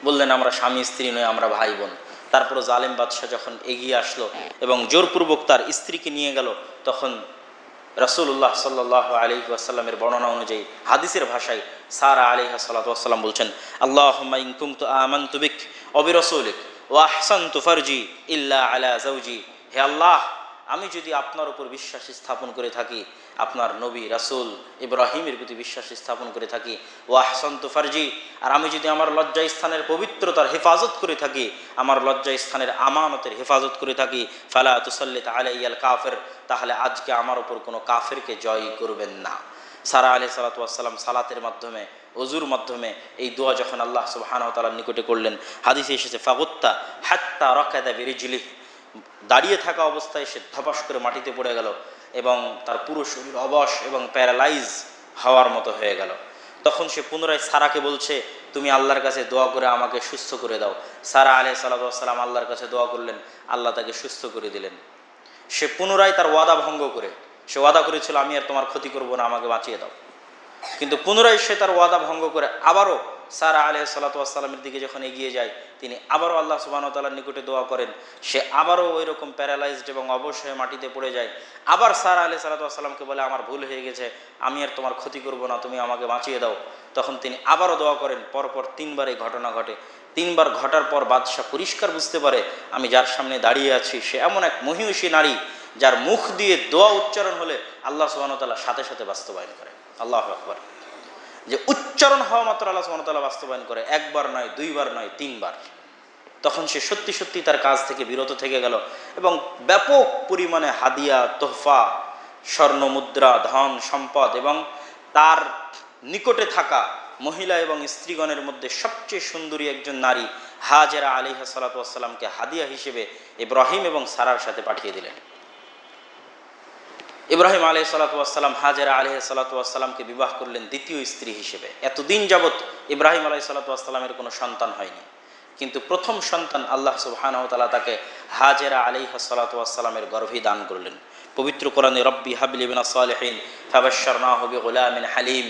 বললেন আমরা স্বামী স্ত্রী নয়, আমরা ভাই বোন। তারপর জালেম বাদশাহ যখন এগিয়ে আসলো এবং জোরপূর্বক তার স্ত্রীকে নিয়ে গেল, তখন রাসূলুল্লাহ সাল্লাল্লাহু আলাইহি ওয়াসাল্লামের বর্ণনা অনুযায়ী হাদিসের ভাষায় সারা আলাইহা সাল্লাতু ওয়াসসালাম বলছেন, আল্লাহুম্মা ইন কুনতু আমানতু বিক ওয়া বিরাসূলিক ওয়া আহসানতু ফারজি ইল্লা আলা যাওজি। হে আল্লাহ, আমি যদি আপনার উপর বিশ্বাস স্থাপন করে থাকি, আপনার নবী রাসূল ইব্রাহিমের প্রতি বিশ্বাস স্থাপন করে থাকি, ওয়া আহসানতু ফারজি, আর আমি যদি আমার লজ্জা স্থানের পবিত্রতার হেফাজত করে থাকি, আমার লজ্জা স্থানের আমানতের হেফাজত করে থাকি, ফালা তুসাল্লিত আলাইয়াল কাফির, তাহলে আজকে আমার উপর কোনো কাফেরকে জয় করবেন না। সারা আলাইহিস সালাতু ওয়াস সালাম সালাতের মাধ্যমে, ওযুর মাধ্যমে এই দোয়া যখন আল্লাহ সুবহানাহু ওয়া তাআলার নিকটে করলেন, হাদিসে এসেছে ফাগুত্তা হাত্তা রাকাদা বিরিজলিহি, দাঁড়িয়ে থাকা অবস্থায় সে ধপাস করে মাটিতে পড়ে গেল এবং তার পুরো শরীর অবশ এবং প্যারালাইজ হওয়ার মতো হয়ে গেল। তখন সে পুনরায় সারাকে বলছে, তুমি আল্লাহর কাছে দোয়া করে আমাকে সুস্থ করে দাও। সারা আলাইহিস সালাতু ওয়াস সালাম আল্লাহর কাছে দোয়া করলেন, আল্লাহ তাকে সুস্থ করে দিলেন। সে পুনরায় তার ওয়াদা ভঙ্গ করে, সে ওয়াদা করেছিল আমি আর তোমার ক্ষতি করব না, আমাকে বাঁচিয়ে দাও, কিন্তু পুনরায় সে তার ওয়াদা ভঙ্গ করে আবারও সারা আলাইহিস সালাতু ওয়াস সালামের দিকে যখন এগিয়ে যায়, তিনি আবারও আল্লাহ সুবহানাহু ওয়া তাআলার নিকটে দোয়া করেন। সে আবারও ওই রকম প্যারালাইজড এবং অবশ হয়ে মাটিতে পড়ে যায়। আবার সারা আলাইহিস সালাতু ওয়াস সালামকে বলে, আমার ভুল হয়ে গেছে, আমি আর তোমার ক্ষতি করব না, তুমি আমাকে বাঁচিয়ে দাও। তখন তিনি আবারও দোয়া করেন। পরপর তিনবার এই ঘটনা ঘটে। তিনবার ঘটার পর বাদশাহ পরিষ্কার বুঝতে পারে আমি যার সামনে দাঁড়িয়ে আছি সে এমন এক মহিষী নারী, যার মুখ দিয়ে দোয়া উচ্চারণ হলে আল্লাহ সুবহানাহু ওয়া তাআলা সাথে সাথে বাস্তবায়ন করে। আল্লাহু আকবার। যে উচ্চারণ হওয়া মাত্র আল্লাহ সুবহানাহু ওয়া তাআলা বাস্তবায়ন করে, একবার নয়, দুইবার নয়, তিনবার। তখন সে সত্যি সত্যি তার কাজ থেকে বিরত থেকে গেল এবং ব্যাপক পরিমাণে হাদিয়া, তোহফা, স্বর্ণ মুদ্রা, ধন সম্পদ এবং তার নিকটে থাকা মহিলা এবং স্ত্রীগণের মধ্যে সবচেয়ে সুন্দরী একজন নারী হাজেরা আলাইহা সালাতু ওয়াস সালামকে হাদিয়া হিসেবে ইব্রাহিম এবং সারার সাথে পাঠিয়ে দিলেন। ইব্রাহিম আলাইহিস সালাতু ওয়াস সালাম হাজেরা আলাইহিস সালাতু ওয়াস সালামকে বিবাহ করলেন দ্বিতীয় স্ত্রী হিসেবে। এতদিন যাবৎ ইব্রাহিম আলাইহিস সালাতু ওয়াস সালামের কোনো সন্তান হয়নি, কিন্তু প্রথম সন্তান আল্লাহ সুবহানাহু ওয়া তাআলা তাকে হাজেরা আলাইহা সালাতু ওয়াস সালামের গর্ভে দান করলেন। পবিত্র কোরআনে রব্বি হাবলি মিনাস সালিহিন ফাবাশশারনাহু বিগুলামিন হালিম।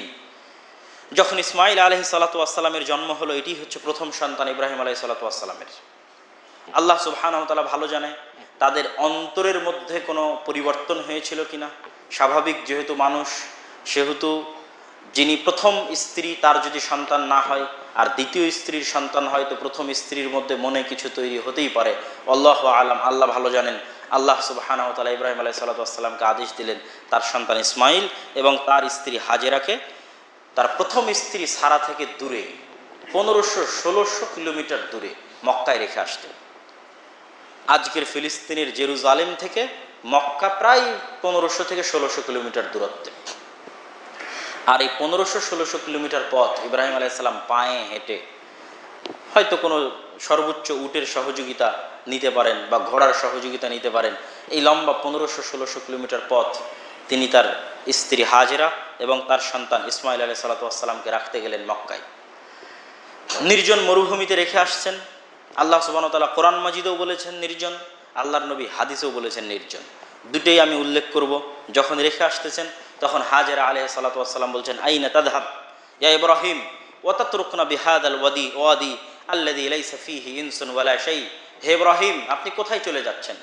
যখন ইসমাঈল আলাইহিস সালাতু ওয়াস সালামের জন্ম হলো, এটি হচ্ছে প্রথম সন্তান ইব্রাহিম আলাইহিস সালাতু ওয়াস সালামের। আল্লাহ সুবহানাহু ওয়া তাআলা ভালো জানে তাদের অন্তরের মধ্যে কোনো পরিবর্তন হয়েছিল কিনা। স্বাভাবিক, যেহেতু মানুষ, সেহেতু যিনি প্রথম স্ত্রী তার যদি সন্তান না হয় আর দ্বিতীয় স্ত্রীর সন্তান হয়, তো প্রথম স্ত্রীর মধ্যে মনে কিছু তৈরি হতেই পারে। আল্লাহু আলাম, আল্লাহ ভালো জানেন। আল্লাহ সুবহানাহু ওয়া তাআলা ইব্রাহিম আলাইহিস সালাতু ওয়াস সালামকে আদেশ দিলেন তার সন্তান ইসমাঈল এবং তার স্ত্রী হাজেরাকে তার প্রথম স্ত্রী সারা থেকে দূরে 1500-1600 কিলোমিটার দূরে মক্কায় রেখে আসতেন। আজকের ফিলিস্তিনের জেরুজালেম থেকে মক্কা প্রায় 1500 থেকে 1600 কিলোমিটার দূরত্বে। আর এই 1500-1600 কিলোমিটার পথ ইব্রাহিম আলাইহিস সালাম পায়ে হেঁটে, হয়তো কোনো সর্বোচ্চ উটের সহযোগিতা নিতে পারেন বা ঘোড়ার সহযোগিতা নিতে পারেন, এই লম্বা 1500-1600 কিলোমিটার পথ তিনি তার স্ত্রী হাজেরা এবং তার সন্তান ইসমাইল আলাইহিস সালামকে রাখতে গেলেন মক্কায়। নির্জন মরুভূমিতে রেখে আসছেন। আল্লাহ সুবহানাহু ওয়া তাআলা কোরআন মাজিদেও বলেছেন নির্জন, আল্লাহর নবী হাদিসেও বলেছেন নির্জন। দুটোই আমি উল্লেখ করব। যখন রেখে আসতেছেন তখন হাজেরা আলাইহিস সালাম বলছেন, আইনা তাযহাব ইয়া ইব্রাহিম ওয়া তাতরুকনা বিহাদাল ওয়াদি আল্লাযী লাইসা ফীহি ইনসুন ওয়ালা শাই। হে ইব্রাহিম, আপনি কোথায় চলে যাচ্ছেন?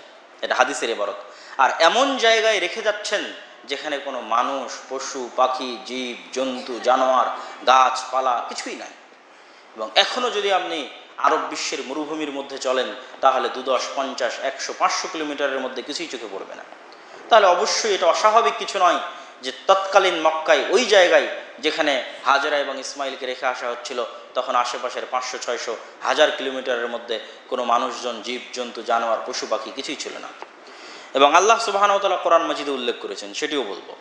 এটা হাদিসের ইবারত। আর এমন জায়গায় রেখে যাচ্ছেন যেখানে কোনো মানুষ, পশু পাখি, জীব জন্তু, জানোয়ার, গাছপালা কিছুই নাই। এবং এখনও যদি আপনি আরব বিশ্বের মরুভূমির মধ্যে চলেন তাহলে 2, 10, 50, 100, 500 কিলোমিটারের মধ্যে কিছুই চোখে পড়বে না। তাহলে অবশ্যই এটা অস্বাভাবিক কিছু নয় যে তৎকালীন মক্কায় ওই জায়গায় যেখানে হাজেরা এবং ইসমাইলকে রেখে আসা হচ্ছিল তখন আশেপাশের 500, 600, 1000 কিলোমিটারের মধ্যে কোনো মানুষজন, জীব জন্তু, জানোয়ার, পশু পাখি কিছুই ছিল না। এবং আল্লাহ সুবহানাহু ওয়া তাআলা কোরআন মাজিদে উল্লেখ করেছেন, সেটিও বলবো।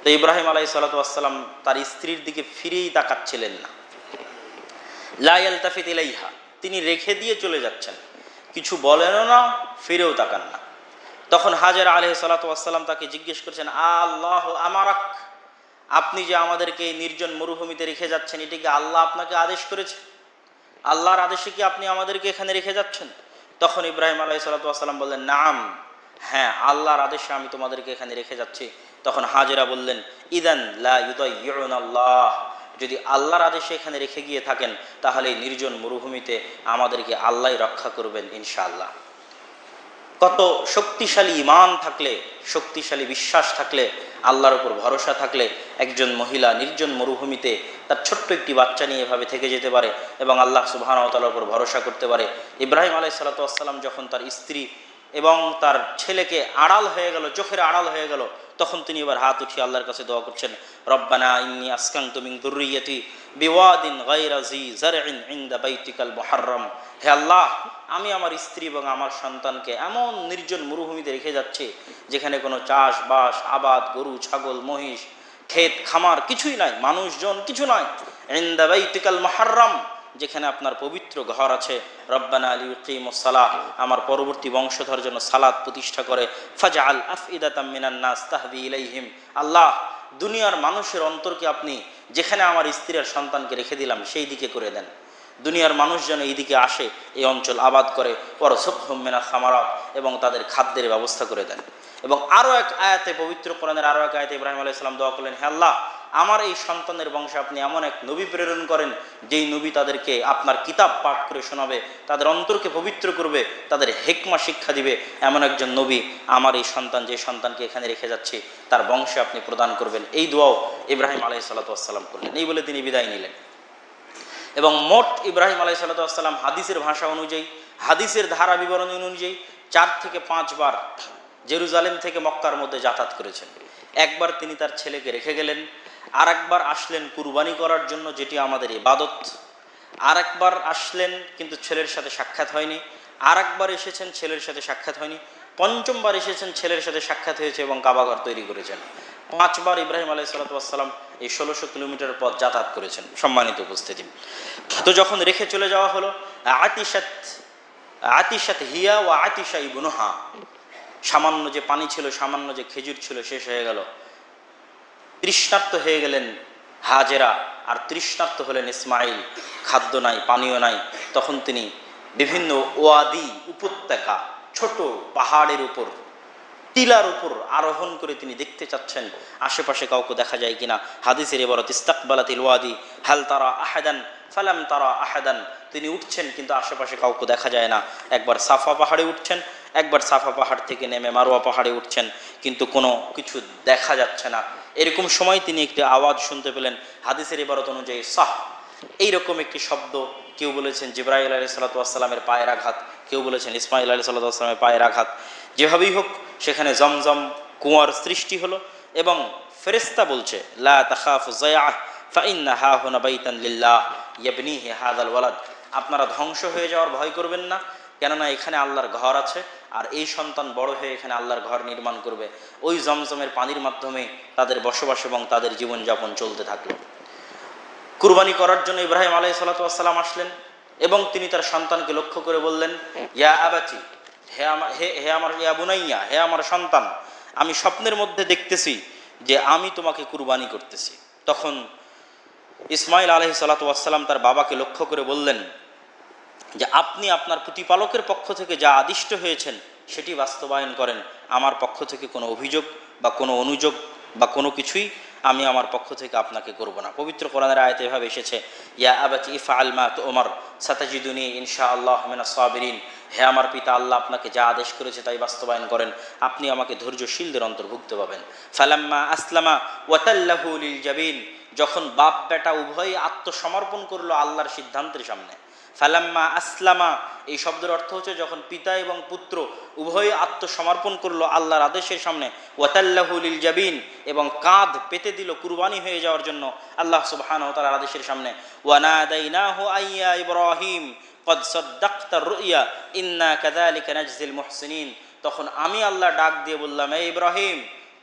তো ইব্রাহিম আলাইহিস সালাম তার স্ত্রীর দিকে ফিরেই তাকাচ্ছিলেন না। লা ইয়ালতাফিত ইলাইহা, তিনি রেখে দিয়ে চলে যাচ্ছেন, কিছু বলেনও না, ফিরেও তাকান না। তখন হাজেরা আলাইহিস সালাম তাকে জিজ্ঞেস করছেন, আল্লাহ আমারাক, আপনি যে আমাদেরকে এই নির্জন মরুভূমিতে রেখে যাচ্ছেন, এটা কি আল্লাহ আপনাকে আদেশ করেছে? আল্লাহর আদেশে কি আপনি আমাদেরকে এখানে রেখে যাচ্ছেন? তখন ইব্রাহিম আলাইহিস সালাম বললেন, নাম, হ্যাঁ, আল্লাহর আদেশে আমি তোমাদেরকে এখানে রেখে যাচ্ছি। তখন হাজেরা বললেন, ইদান লা ইউদাইয়ুনাল্লাহ, যদি আল্লাহর আদেশে এখানে রেখে গিয়ে থাকেন তাহলে এই নির্জন মরুভূমিতে আমাদেরকে আল্লাহই রক্ষা করবেন ইনশাআল্লাহ। কত শক্তিশালী ঈমান থাকলে, শক্তিশালী বিশ্বাস থাকলে, আল্লাহর উপর ভরসা থাকলে একজন মহিলা নির্জন মরুভূমিতে তার ছোট্ট একটি বাচ্চা নিয়ে এভাবে থেকে যেতে পারে এবং আল্লাহ সুবহানাহু ওয়া তাআলার উপর ভরসা করতে পারে। ইব্রাহিম আলাইহিস সালাম যখন তার স্ত্রী এবং তার ছেলেকে আড়াল হয়ে গেল, চোখের আড়াল হয়ে গেল, তখন তিনি এবার হাত উঠিয়ে আল্লাহর কাছে দোয়া করছেন, রব্বানা ইন্নী আসকানতু মিন যুররিয়্যাতি বিওয়াদিন গায়রা যী যারইন ইনদা বাইতিকাল মুহাররম। হে আল্লাহ, আমি আমার স্ত্রী এবং আমার সন্তানকে এমন নির্জন মরুভূমিতে রেখে যাচ্ছি যেখানে কোনো চাষবাস, আবাদ, গরু ছাগল মহিষ, ক্ষেত খামার কিছুই নাই, মানুষজন কিছু নাই। ইনদা বাইতিকাল মুহাররম, যেখানে আপনার পবিত্র ঘর আছে। রব্বানা লিয়ুকিমুস সালাহ, আমার পরবর্তী বংশধর যেন সালাত প্রতিষ্ঠা করে। ফাজআল আফইদাতাম মিনান নাস তাহদি ইলাইহিম, আল্লাহ দুনিয়ার মানুষের অন্তরকে আপনি যেখানে আমার স্ত্রী আর সন্তানকে রেখে দিলাম সেই দিকে করে দেন। দুনিয়ার মানুষ যেন এই দিকে আসে, এই অঞ্চল আবাদ করে, ওয়ারযুকহুম মিনাস সামারাত, এবং তাদের খাদ্যের ব্যবস্থা করে দেন। এবং আরও এক আয়াতে, পবিত্র কোরআনের আরও এক আয়াতে ইব্রাহিম আলাইহিস সালাম দোয়া করলেন, হে আল্লাহ, আমার এই সন্তানের বংশে আপনি এমন এক নবী প্রেরণ করেন যেই নবী তাদেরকে আপনার কিতাব পাঠ করে শোনাবে, তাদের অন্তরকে পবিত্র করবে, তাদের হিকমা শিক্ষা দিবে। এমন একজন নবী আমার এই সন্তান, যে সন্তানকে এখানে রেখে যাচ্ছে, তার বংশে আপনি প্রদান করবেন। এই দোয়াও ইব্রাহিম আলাইহিস সালাম করলেন। এই বলে তিনি বিদায় নিলেন। এবং মোট ইব্রাহিম আলাইহিস সালাম হাদিসের ভাষা অনুযায়ী, হাদিসের ধারা বিবরণ অনুযায়ী 4 থেকে 5 বার জেরুজালেম থেকে মক্কার মধ্যে যাতায়াত করেছেন। একবার তিনি তার ছেলেকে রেখে গেলেন, আর একবার আসলেন কুরবানি করার জন্য, যেটি আমাদের ইবাদত। আর একবার আসলেন কিন্তু ছেলের সাথে সাক্ষাৎ হয়নি। আর একবার এসেছেন, ছেলের সাথে সাক্ষাৎ হয়নি। পঞ্চমবার এসেছেন, ছেলের সাথে সাক্ষাৎ হয়েছে এবং কাবাঘর তৈরি করেছেন। 5 বার ইব্রাহিম আলাইহিস সালাম এই 1600 কিলোমিটার পথ যাতায়াত করেছেন। সম্মানিত উপস্থিতি, তো যখন রেখে চলে যাওয়া হলো, আতিশাত হিয়া ওয়া আতিশা ইবনুহা, সামান্য যে পানি ছিল, সামান্য যে খেজুর ছিল শেষ হয়ে গেল। তৃষ্ণার্ত হয়ে গেলেন হাজেরা, আর তৃষ্ণার্ত হলেন ইসমাইল। খাদ্য নাই, পানীয় নাই। তখন তিনি বিভিন্ন ওয়াদি, উপত্যকা, ছোট পাহাড়ের উপর, টিলার উপর আরোহণ করে তিনি দেখতে চাচ্ছেন আশেপাশে কাউকে দেখা যায় কিনা। হাদিসের ইবারত, ইস্তাকবালাতিল ওয়াদি হাল তারা আহাদান ফালাম তারা আহাদান। তিনি উঠছেন কিন্তু আশেপাশে কাউকে দেখা যায় না। একবার সাফা পাহাড়ে উঠছেন, একবার সাফা পাহাড় থেকে নেমে মারওয়া পাহাড়ে উঠছেন, কিন্তু কোনো কিছু দেখা যাচ্ছে না। এরকম সময় তিনি একটি আওয়াজ শুনতে পেলেন। হাদিসের ইবারত অনুযায়ী সাহ, এইরকম একটি শব্দ। কেউ বলেছেন জিবরাইল আলাইহিস সালামের পায়ের আঘাত, কেউ বলেছেন ইসমাইল আলাইহিস সালামের পায়ের আঘাত। যেভাবেই হোক সেখানে জমজম কুয়ার সৃষ্টি হলো এবং ফেরেশতা বলছে, লা তাখাফু যায়আহ ফাইন্না হাহুনা বাইতান লিল্লাহ ইয়াবনিহি হাযাল ওয়ালাদ, আপনারা ধ্বংস হয়ে যাওয়ার ভয় করবেন না, কেননা এখানে আল্লাহর ঘর আছে, আর এই সন্তান বড় হয়ে এখানে আল্লাহর ঘর নির্মাণ করবে। ওই জমজমের পানির মাধ্যমে তাদের বসবাস এবং তাদের জীবনযাপন চলতে থাকলো। কুরবানি করার জন্য ইব্রাহিম আলাইহিস সালাতু ওয়াস সালাম আসলেন এবং তিনি তার সন্তানকে লক্ষ্য করে বললেন, ইয়া আবাতি, হে আমার, ইয়া বুনাইয়া, হে আমার সন্তান, আমি স্বপ্নের মধ্যে দেখতেছি যে আমি তোমাকে কুরবানি করতেছি। তখন ইসমাইল আলাইহিস সালাতু ওয়াস সালাম তার বাবাকে লক্ষ্য করে বললেন যে আপনি আপনার প্রতিপালকের পক্ষ থেকে যা আদিষ্ট হয়েছেন সেটি বাস্তবায়ন করেন, আমার পক্ষ থেকে কোনো অভিযোগ বা কোনো অনুযোগ বা কোনো কিছুই আমি আমার পক্ষ থেকে আপনাকে করব না। পবিত্র কোরআনের আয়াতে এভাবে এসেছে, ইয়া আবাতি ইফআল মা তু'মার সাতাজিদুনি ইনশাআল্লাহ মিনাস সাবিরিন, হে আমার পিতা, আল্লাহ আপনাকে যা আদেশ করেছে তাই বাস্তবায়ন করেন, আপনি আমাকে ধৈর্যশীলদের অন্তর্ভুক্ত পাবেন। ফালাম্মা আসলামা ওয়াতাল্লাহু লিল জাবিন, যখন বাপ বেটা উভয়ই আত্মসমর্পণ করলো আল্লাহর সিদ্ধান্তের সামনে। ফালাম্মা আসলামা, এই শব্দের অর্থ হচ্ছে যখন পিতা এবং পুত্র উভয়ে আত্মসমর্পণ করলো আল্লাহর আদেশের সামনে। ওয়াতাল্লাহু লিল জাবিন, এবং কাঁধ পেতে দিল কুরবানি হয়ে যাওয়ার জন্য আল্লাহ সুবহানাহু ওয়া তাআলার আদেশের সামনে। ওয়ানাদাইনাহু আইয়া ইব্রাহিম ক্বাদ সাদ্দাকতা রুইয়া ইন্না কাযালিকা নাজজিল মুহসিনিন, তখন আমি আল্লাহ ডাক দিয়ে বললাম, হে ইব্রাহিম,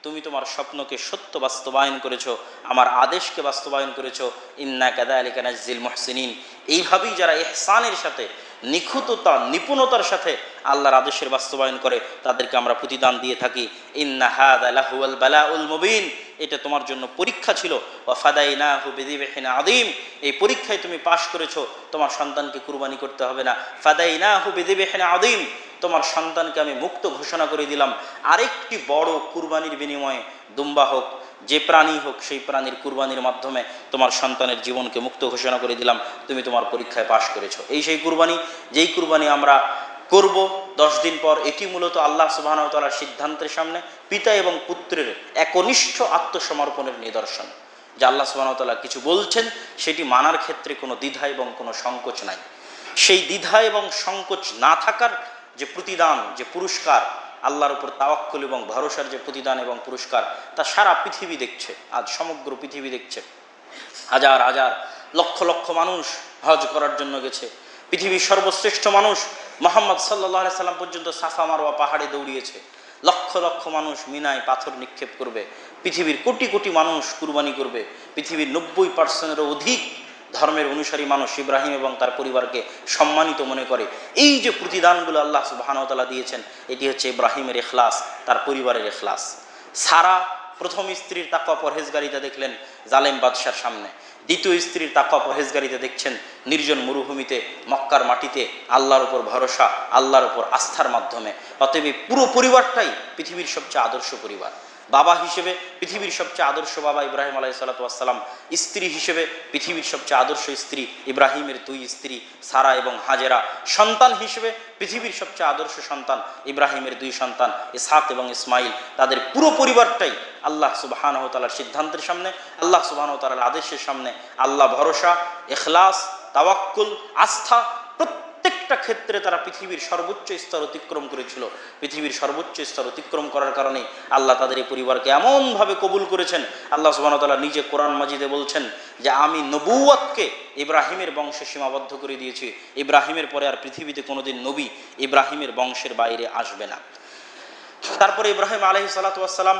তুমি তোমার স্বপ্নকে সত্য বাস্তবায়ন করেছো, আমার আদেশকে বাস্তবায়ন করেছো। ইন্না কাযালিকা নাজজিল মুহসিনিন, এইভাবেই যারা ইহসানের সাথে, নিখুঁততা, নিপুণতার সাথে আল্লাহর আদেশের বাস্তবায়ন করে তাদেরকে আমরা প্রতিদান দিয়ে থাকি। ইন্না হাযা লাহুয়াল বালাউল মুবিন, এটা তোমার জন্য পরীক্ষা ছিল। ওয়া ফাদাইনাহু বিযিবহিন আযীম, এই পরীক্ষায় তুমি পাশ করেছো, তোমার সন্তানকে কুরবানি করতে হবে না। ফাদাইনাহু বিযিবহিন আযীম, তোমার সন্তানকে আমি মুক্ত ঘোষণা করে দিলাম আরেকটি বড় কুরবানির বিনিময়ে। দুম্বা হোক, যে প্রাণী হোক, সেই প্রাণীর কুরবানির মাধ্যমে তোমার সন্তানের জীবনকে মুক্ত ঘোষণা করে দিলাম, তুমি তোমার পরীক্ষায় পাশ করেছো। এই সেই কুরবানি, যেই কুরবানি আমরা করব 10 দিন পর। এটি মূলত আল্লাহ সুবহানাহু ওয়া তাআলার সিদ্ধান্তের সামনে পিতা এবং পুত্রের একনিষ্ঠ আত্মসমর্পণের নিদর্শন। যে আল্লাহ সুবহানাহু ওয়া তাআলা কিছু বলছেন সেটি মানার ক্ষেত্রে কোনো দ্বিধা এবং কোনো সংকোচ নাই। সেই দ্বিধা এবং সংকোচ না থাকার যে প্রতিদান, যে পুরস্কার, আল্লাহর উপর তাওয়াক্কুল এবং ভরসার যে প্রতিদান এবং পুরস্কার, তা সারা পৃথিবী দেখছে। আজ সমগ্র পৃথিবী দেখছে। হাজার হাজার লক্ষ লক্ষ মানুষ হজ করার জন্য গেছে। পৃথিবীর সর্বশ্রেষ্ঠ মানুষ মুহাম্মদ সাল্লাল্লাহু আলাইহি সাল্লাম পর্যন্ত সাফা মারওয়া পাহাড়ে দৌড়িয়েছে। লক্ষ লক্ষ মানুষ মিনায় পাথর নিক্ষেপ করবে। পৃথিবীর কোটি কোটি মানুষ কুরবানি করবে। পৃথিবীর 90%-এরও অধিক ধর্মের অনুসারী মানুষ ইব্রাহিম এবং তার পরিবারকে সম্মানিত মনে করে। এই যে প্রতিদানগুলো আল্লাহ সুবহানাহু ওয়া তাআলা দিয়েছেন, এটি হচ্ছে ইব্রাহিমের ইখলাস, তার পরিবারের ইখলাস। সারা প্রথম স্ত্রীর তাকওয়া পরহেজগারিতা দেখলেন জালেম বাদশার সামনে। দ্বিতীয় স্ত্রীর তাকওয়া পরহেজগারিতা দেখছেন নির্জন মরুভূমিতে, মক্কার মাটিতে, আল্লাহর উপর ভরসা, আল্লাহর উপর আস্থার মাধ্যমে। অতএব পুরো পরিবারটাই পৃথিবীর সবচেয়ে আদর্শ পরিবার। বাবা হিসেবে পৃথিবীর সবচেয়ে আদর্শ বাবা ইব্রাহিম আলাইহিস সালাতু ওয়াস সালাম। স্ত্রী হিসেবে পৃথিবীর সবচেয়ে আদর্শ স্ত্রী ইব্রাহিমের 2 স্ত্রী সারা এবং হাজেরা। সন্তান হিসেবে পৃথিবীর সবচেয়ে আদর্শ সন্তান ইব্রাহিমের 2 সন্তান ইসহাক এবং ইসমাইল। তাদের পুরো পরিবারটাই আল্লাহ সুবহানাহু ওয়া তাআলার সিদ্ধান্তের সামনে, আল্লাহ সুবহানাহু ওয়া তাআলার আদেশের সামনে আল্লাহ ভরসা, ইখলাস, তাওয়াক্কুল, আস্থা, প্রত্যেকটা ক্ষেত্রে তারা পৃথিবীর সর্বোচ্চ স্তর অতিক্রম করেছিল। পৃথিবীর সর্বোচ্চ স্তর অতিক্রম করার কারণে আল্লাহ তাদের এই পরিবারকে এমনভাবে কবুল করেছেন। আল্লাহ সুবহানাহু ওয়া তাআলা নিজে কোরআন মাজিদে বলছেন যে আমি নবুয়তকে ইব্রাহিমের বংশে সীমাবদ্ধ করে দিয়েছি। ইব্রাহিমের পরে আর পৃথিবীতে কোনোদিন নবী ইব্রাহিমের বংশের বাইরে আসবে না। তারপরে ইব্রাহিম আলাইহিস সালাতু ওয়াস সালাম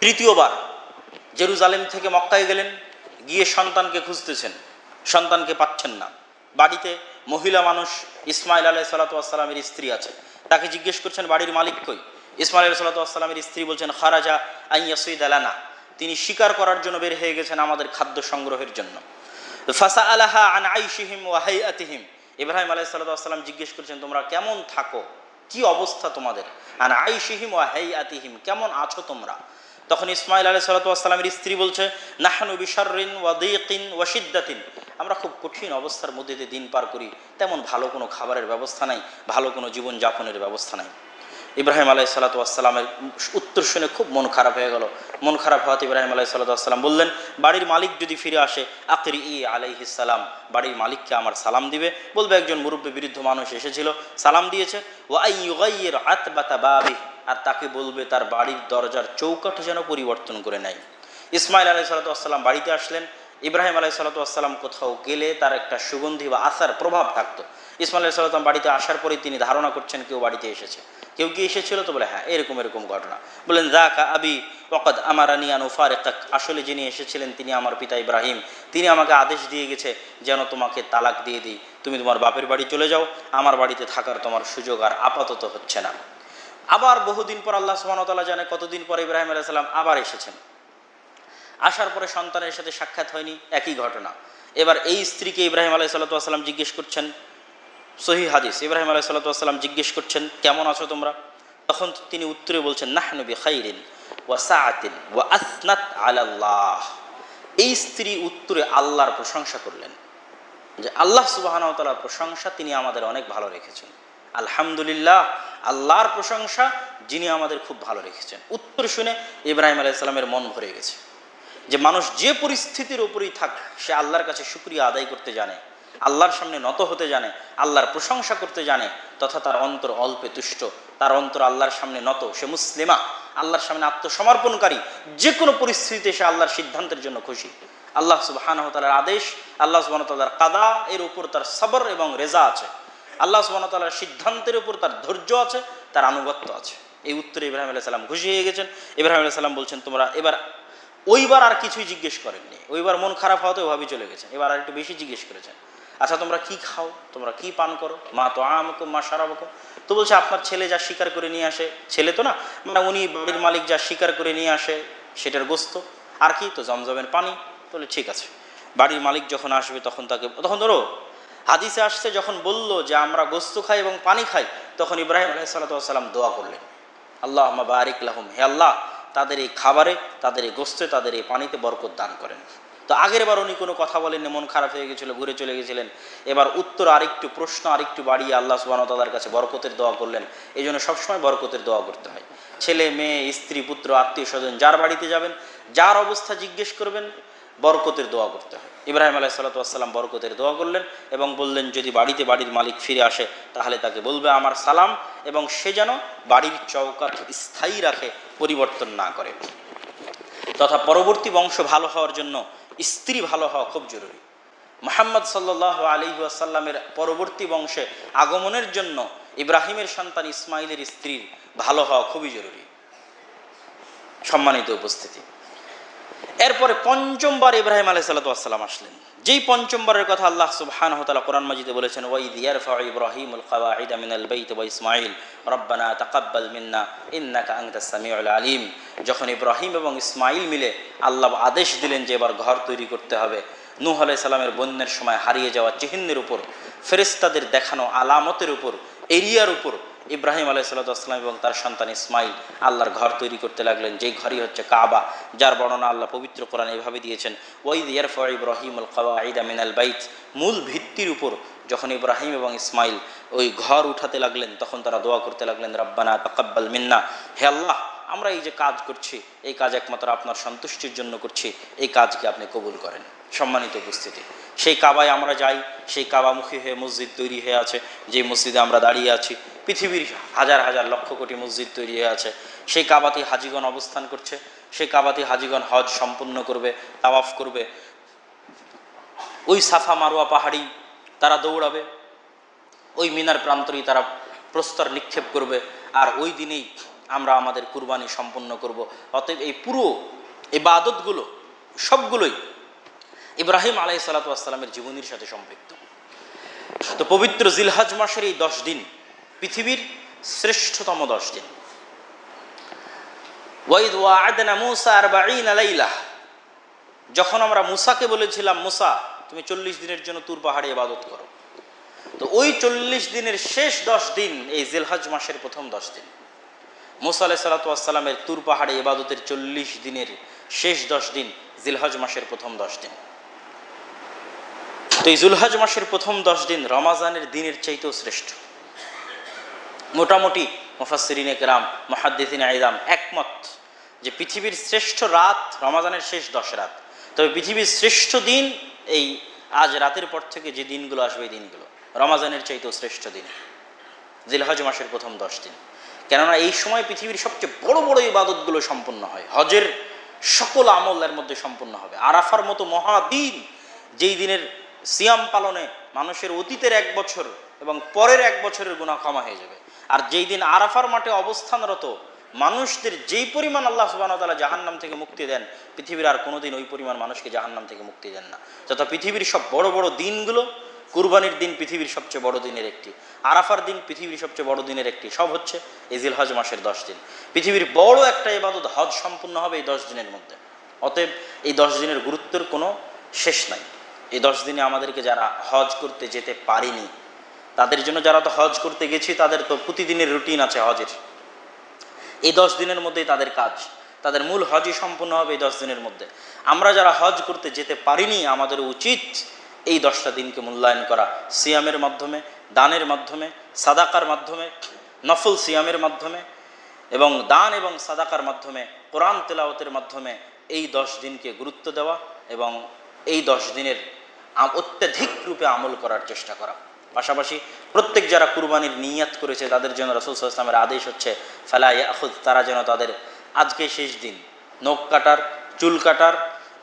তৃতীয়বার জেরুজালেম থেকে মক্কায় গেলেন। গিয়ে সন্তানকে খুঁজতেছেন, সন্তানকে পাচ্ছেন না। বাড়িতে মহিলা মানুষ ইসমাইল আলাইহিস সালাতু ওয়াস সালামের স্ত্রী আছে, তাকে জিজ্ঞেস করছেন বাড়ির মালিক কই। ইসমাইল আলাইহিস সালাতু ওয়াস সালামের স্ত্রী বলছেন খারাজা আন ইয়াসিদা লানা, তিনি শিকার করার জন্য বের হয়ে গেছেন আমাদের খাদ্য সংগ্রহের জন্য। ফাসাআলাহা আন আইশিহিম ওয়া হাইআতিহিম, ইব্রাহিম আলাইহিস সালাতু ওয়াস সালাম জিজ্ঞেস করছেন তোমরা কেমন থাকো, কি অবস্থা তোমাদের। আন আইশিহিম ওয়া হাইআতিহিম, কেমন আছো তোমরা। তখন ইসমাইল আলাইহিস সালাতু ওয়াস সালামের স্ত্রী বলছে নাহনু বিশাররিন ওয়া দীকিন ওয়া শিদ্দাতিন, আমরা খুব কঠিন অবস্থার মধ্যে দিয়ে দিন পার করি, তেমন ভালো কোনো খাবারের ব্যবস্থা নাই, ভালো কোনো জীবনযাপনের ব্যবস্থা নাই। ইব্রাহিম আলাইহিস সালাতু ওয়াস সালামের উত্তর শুনে খুব মন খারাপ হয়ে গেল। মন খারাপ হওয়াতে ইব্রাহিম আলাইহিস সালাতু ওয়াস সালাম বললেন বাড়ির মালিক যদি ফিরে আসে আকরি আলাইহিস সালাম, বাড়ির মালিককে আমার সালাম দিবে, বলবে একজন মুরব্বী বৃদ্ধ মানুষ এসেছিল, সালাম দিয়েছে। ওয়া আই ইউগাইয়ির আতবাতা বাবি, আর তাকে বলবে তার বাড়ির দরজার চৌকাঠ যেন পরিবর্তন করে নেয়। ইসমাইল আলাইহিসসালাম বাড়িতে আসলেন। ইব্রাহিম আলাইহিসসালাম কোথাও গেলে তার একটা সুগন্ধি বা আসার প্রভাব থাকতো। ইসমাইল আলাইহিসসালাম বাড়িতে আসার পরেই তিনি ধারণা করছেন কেউ বাড়িতে এসেছে। কেউ কি এসেছিল? তো বলে হ্যাঁ, এরকম এরকম ঘটনা। বললেন যাকা আবি ওয়াকাদ আমারানি আন উফারিকাক, আসলে যিনি এসেছিলেন তিনি আমার পিতা ইব্রাহিম। তিনি আমাকে আদেশ দিয়ে গেছে যেন তোমাকে তালাক দিয়ে দিই, তুমি তোমার বাপের বাড়ি চলে যাও, আমার বাড়িতে থাকার তোমার সুযোগ আর আপাতত হচ্ছে না। আবার বহুদিন পর, আল্লাহ সুবহানাহু ওয়া তাআলা জানে কতদিন পর, ইব্রাহিম আলাইহিস সালাম আবার এসেছেন। আসার পরে সন্তানের সাথে সাক্ষাৎ হয়নি, একই ঘটনা। এবার এই স্ত্রীকে ইব্রাহিম আলাইহিস সালাম জিজ্ঞেস করছেন, সহিহ হাদিস, ইব্রাহিম আলাইহিস সালাম জিজ্ঞেস করছেন কেমন আছো তোমরা? তখন তিনি উত্তরে বলছেন নাহনু বিখাইরিন ওয়া সাআতিন ওয়া আসনাত আলাল্লাহ। এই স্ত্রী উত্তরে আল্লাহর প্রশংসা করলেন, যে আল্লাহ সুবহানাহু ওয়া তাআলার প্রশংসা, তিনি আমাদের অনেক ভালো রেখেছেন। আলহামদুলিল্লাহ, আল্লাহর প্রশংসা যিনি আমাদের খুব ভালো রেখেছেন। উত্তর শুনে ইব্রাহিম আলাইহিস সালামের মন ভরে গেছে, যে মানুষ যে পরিস্থিতির উপরেই থাক সে আল্লাহর কাছে শুকরিয়া আদায় করতে জানে, আল্লাহর সামনে নত হতে জানে, আল্লাহর প্রশংসা করতে জানে, তথা তার অন্তর অল্পে তুষ্ট, তার অন্তর আল্লাহর সামনে নত, সে মুসলিমা, আল্লাহর সামনে আত্মসমর্পণকারী, যে কোনো পরিস্থিতিতে সে আল্লাহর সিদ্ধান্তের জন্য খুশি। আল্লাহ সুবহানাহু ওয়া তাআলার আদেশ, আল্লাহ সুবহানাহু ওয়া তাআলার কাদা, এর উপর তার সবর এবং রেজা আছে। আল্লাহ সুবহানাহু ওয়া তাআলার সিদ্ধান্তের উপর তার ধৈর্য আছে, তার আনুগত্য আছে। এই উত্তরে ইব্রাহিম আলাইহিস সালাম খুশি হয়ে গেছেন। ইব্রাহিম আলাইহিস সালাম বলছেন তোমরা এবার, ওইবার আর কিছুই জিজ্ঞেস করেননি, ওইবার মন খারাপ হওয়াতে ওভাবেই চলে গেছেন। এবার আর একটু বেশি জিজ্ঞেস করেছেন, আচ্ছা তোমরা কি খাও, তোমরা কি পান করো, মা তো আমকুম মা শারাবকুম। তো বলছে আপনার ছেলে যা শিকার করে নিয়ে আসে, ছেলে তো না, মানে উনি বাড়ির মালিক যা শিকার করে নিয়ে আসে সেটার গোস্ত, আর কি তো জমজমের পানি। বলে ঠিক আছে, বাড়ির মালিক যখন আসবে তখন তাকে, তখন ধরো হাদিসে আসছে যখন বলল যে আমরা গোস্ত খাই এবং পানি খাই, তখন ইব্রাহিম আলাইহিস সালাম দোয়া করলেন, আল্লাহুম্মা বারিক লাহুম, হে আল্লাহ তাদের এই খাবারে, তাদের এই গোস্তে, তাদের এই পানিতে বরকত দান করেন। তো আগের বার উনি কোনো কথা বলেননি, মন খারাপ হয়ে গেছিল, ঘুরে চলে গেছিলেন। এবার উত্তর আরেকটু, প্রশ্ন আরেকটু বাড়িয়ে আল্লাহ সুবহানাহু ওয়া তাআলার কাছে বরকতের দোয়া করলেন। এই জন্য সবসময় বরকতের দোয়া করতে হয়। ছেলে মেয়ে, স্ত্রী, পুত্র, আত্মীয় স্বজন যার বাড়িতে যাবেন, যার অবস্থা জিজ্ঞেস করবেন, বরকতের দোয়া করতে হয়। ইব্রাহিম আলাইহিস সালাম বরকতের দোয়া করলেন এবং বললেন যদি বাড়িতে বাড়ির মালিক ফিরে আসে তাহলে তাকে বলবে আমার সালাম, এবং সে যেন বাড়ির চৌকাঠ স্থায়ী রাখে, পরিবর্তন না করে। তথা পরবর্তী বংশ ভালো হওয়ার জন্য স্ত্রী ভালো হওয়া খুব জরুরি। মুহাম্মদ সাল্লাল্লাহু আলাইহি ওয়াসাল্লামের পরবর্তী বংশে আগমনের জন্য ইব্রাহিমের সন্তান ইসমাইলের স্ত্রীর ভালো হওয়া খুবই জরুরি। সম্মানিত উপস্থিতি, এরপরে পঞ্চমবার ইব্রাহিম আলাইহিস সালাম আসলেন। যেই পঞ্চমবারের কথা আল্লাহ সুবহানাহু ওয়া তাআলা কোরআন মাজিদে বলেছেন, ওয়াইদ ইয়ারফাউ ইব্রাহিমুল কাওয়াইদা মিনাল বাইত ওয়া ইসমাঈল রব্বানা তাকাব্বাল মিন্না ইন্নাকা আনতাস সামিউল আলিম। যখন ইব্রাহিম এবং ইসমাঈল মিলে আল্লাহ আদেশ দিলেন যে এবার ঘর তৈরি করতে হবে, নূহ আলাইহিস সালামের বন্যার সময় হারিয়ে যাওয়া চিহ্নের উপর, ফেরেশতাদের দেখানো আলামতের উপর, এরিয়ার উপর ইব্রাহিম আলাইহিস সালাম এবং তার সন্তান ইসমাইল আল্লাহর ঘর তৈরি করতে লাগলেন, যেই ঘরই হচ্ছে কাবা, যার বর্ণনা আল্লাহ পবিত্র কোরআনে এভাবে দিয়েছেন, ওয়াইদ ইয়ারফাউ ইব্রাহিমুল কাওয়াইদা মিনাল বাইত। মূল ভিত্তির উপর যখন ইব্রাহিম এবং ইসমাইল ওই ঘর উঠাতে লাগলেন, তখন তারা দোয়া করতে লাগলেন, রব্বানা তাকাব্বাল মিন্না, হে আল্লাহ আমরা এই যে কাজ করছি, এই কাজ একমাত্র আপনার সন্তুষ্টির জন্য করছি, এই কাজকে আপনি কবুল করেন। সম্মানিত উপস্থিতি, সেই কাবায় আমরা যাই, সেই কাবামুখী হয়ে মসজিদ তৈরি হয়ে আছে, যে মসজিদে আমরা দাঁড়িয়ে আছি। পৃথিবীর হাজার হাজার লক্ষ কোটি মসজিদ তৈরি হয়ে আছে, সেই কাবাতে হাজিগণ অবস্থান করছে, সেই কাবাতে হাজিগণ হজ সম্পূর্ণ করবে, তাওয়াফ করবে। ওই সাফা মারওয়া পাহাড়ি তারা দৌড়াবে, ওই মিনার প্রান্তরে তারা প্রস্তর নিক্ষেপ করবে, আর ওই দিনেই আমরা আমাদের কুরবানি সম্পন্ন করব। অতএব এই পুরো ইবাদতগুলো সবগুলোই ইব্রাহিম আলাইহিস সালামের জীবনীর সাথে সম্পৃক্ত। তো পবিত্র জিলহজ মাসের এই 10 দিন পৃথিবীর শ্রেষ্ঠতম 10 দিন। ওয়াইদ ওয়া'আদনা মূসা 40 লাইলা, যখন আমরা মূসাকে বলেছিলাম মুসা তুমি 40 দিনের জন্য তুর পাহাড়ে ইবাদত করো, তো ওই 40 দিনের শেষ 10 দিন এই জিলহজ মাসের প্রথম 10 দিন। মূসা আলাইহিস সালামের তুর পাহাড়ে ইবাদতের 40 দিনের শেষ 10 দিন জিলহজ মাসের প্রথম 10 দিন। তো এই জিলহজ মাসের প্রথম 10 দিন রমাজানের দিনের চাইতেও শ্রেষ্ঠ। মোটামুটি মুফাসসিরিনে কেরাম, মুহাদ্দিসিনে ইজাম একমত যে পৃথিবীর শ্রেষ্ঠ রাত রমাজানের শেষ 10 রাত। তবে পৃথিবীর শ্রেষ্ঠ দিন এই আজ রাতের পর থেকে যে দিনগুলো আসবে, এই দিনগুলো রমাজানের চাইতেও শ্রেষ্ঠ দিন জিলহজ মাসের প্রথম 10 দিন। কেননা এই সময় পৃথিবীর সবচেয়ে বড় বড় ইবাদতগুলো সম্পন্ন হয়। হজের সকল আমলের মধ্যে সম্পূর্ণ হবে। আরাফার মতো মহাদিন, যেই দিনের সিয়াম পালনে মানুষের অতীতের 1 বছর এবং পরের 1 বছরের গুনাহ ক্ষমা হয়ে যাবে। আর যেই দিন আরাফার মাঠে অবস্থানরত মানুষদের যেই পরিমাণ আল্লাহ সুবহানাহু ওয়া তাআলা জাহান্নাম থেকে মুক্তি দেন, পৃথিবীর আর কোনোদিন ওই পরিমাণ মানুষকে জাহান্নাম থেকে মুক্তি দেন না। যথা পৃথিবীর সব বড় বড় দিনগুলো, কুরবানির দিন পৃথিবীর সবচেয়ে বড় দিনের একটি, আরাফার দিন পৃথিবীর সবচেয়ে বড় দিনের একটি, সব হচ্ছে এই জিলহজ মাসের 10 দিন। পৃথিবীর বড় একটা ইবাদত হজ সম্পূর্ণ হবে এই 10 দিনের মধ্যে। অতএব এই 10 দিনের গুরুত্বের কোনো শেষ নাই। এই 10 দিনে আমাদেরকে যারা হজ করতে যেতে পারিনি তাদের জন্য, যারা তো হজ করতে গেছি তাদের তো প্রতিদিনের রুটিন আছে হজের, এই 10 দিনের মধ্যেই তাদের কাজ, তাদের মূল হজই সম্পূর্ণ হবে এই 10 দিনের মধ্যে। আমরা যারা হজ করতে যেতে পারিনি আমাদের উচিত এই 10টা দিনকে মূল্যায়ন করা, সিয়ামের মাধ্যমে, দানের মাধ্যমে, সাদাকার মাধ্যমে, নফল সিয়ামের মাধ্যমে এবং দান এবং সাদাকার মাধ্যমে, কোরআন তেলাওয়াতের মাধ্যমে এই 10 দিনকে গুরুত্ব দেওয়া এবং এই 10 দিনের অত্যাধিক রূপে আমল করার চেষ্টা করা। পাশাপাশি প্রত্যেক যারা কুরবানির নিয়াত করেছে তাদের জন্য রাসূল সাল্লাল্লাহু আলাইহি ওয়াসাল্লামের আদেশ হচ্ছে ফালা ইয়াখুদ, তারা যেন তাদের আজকে শেষ দিন নখ কাটার, চুল কাটার,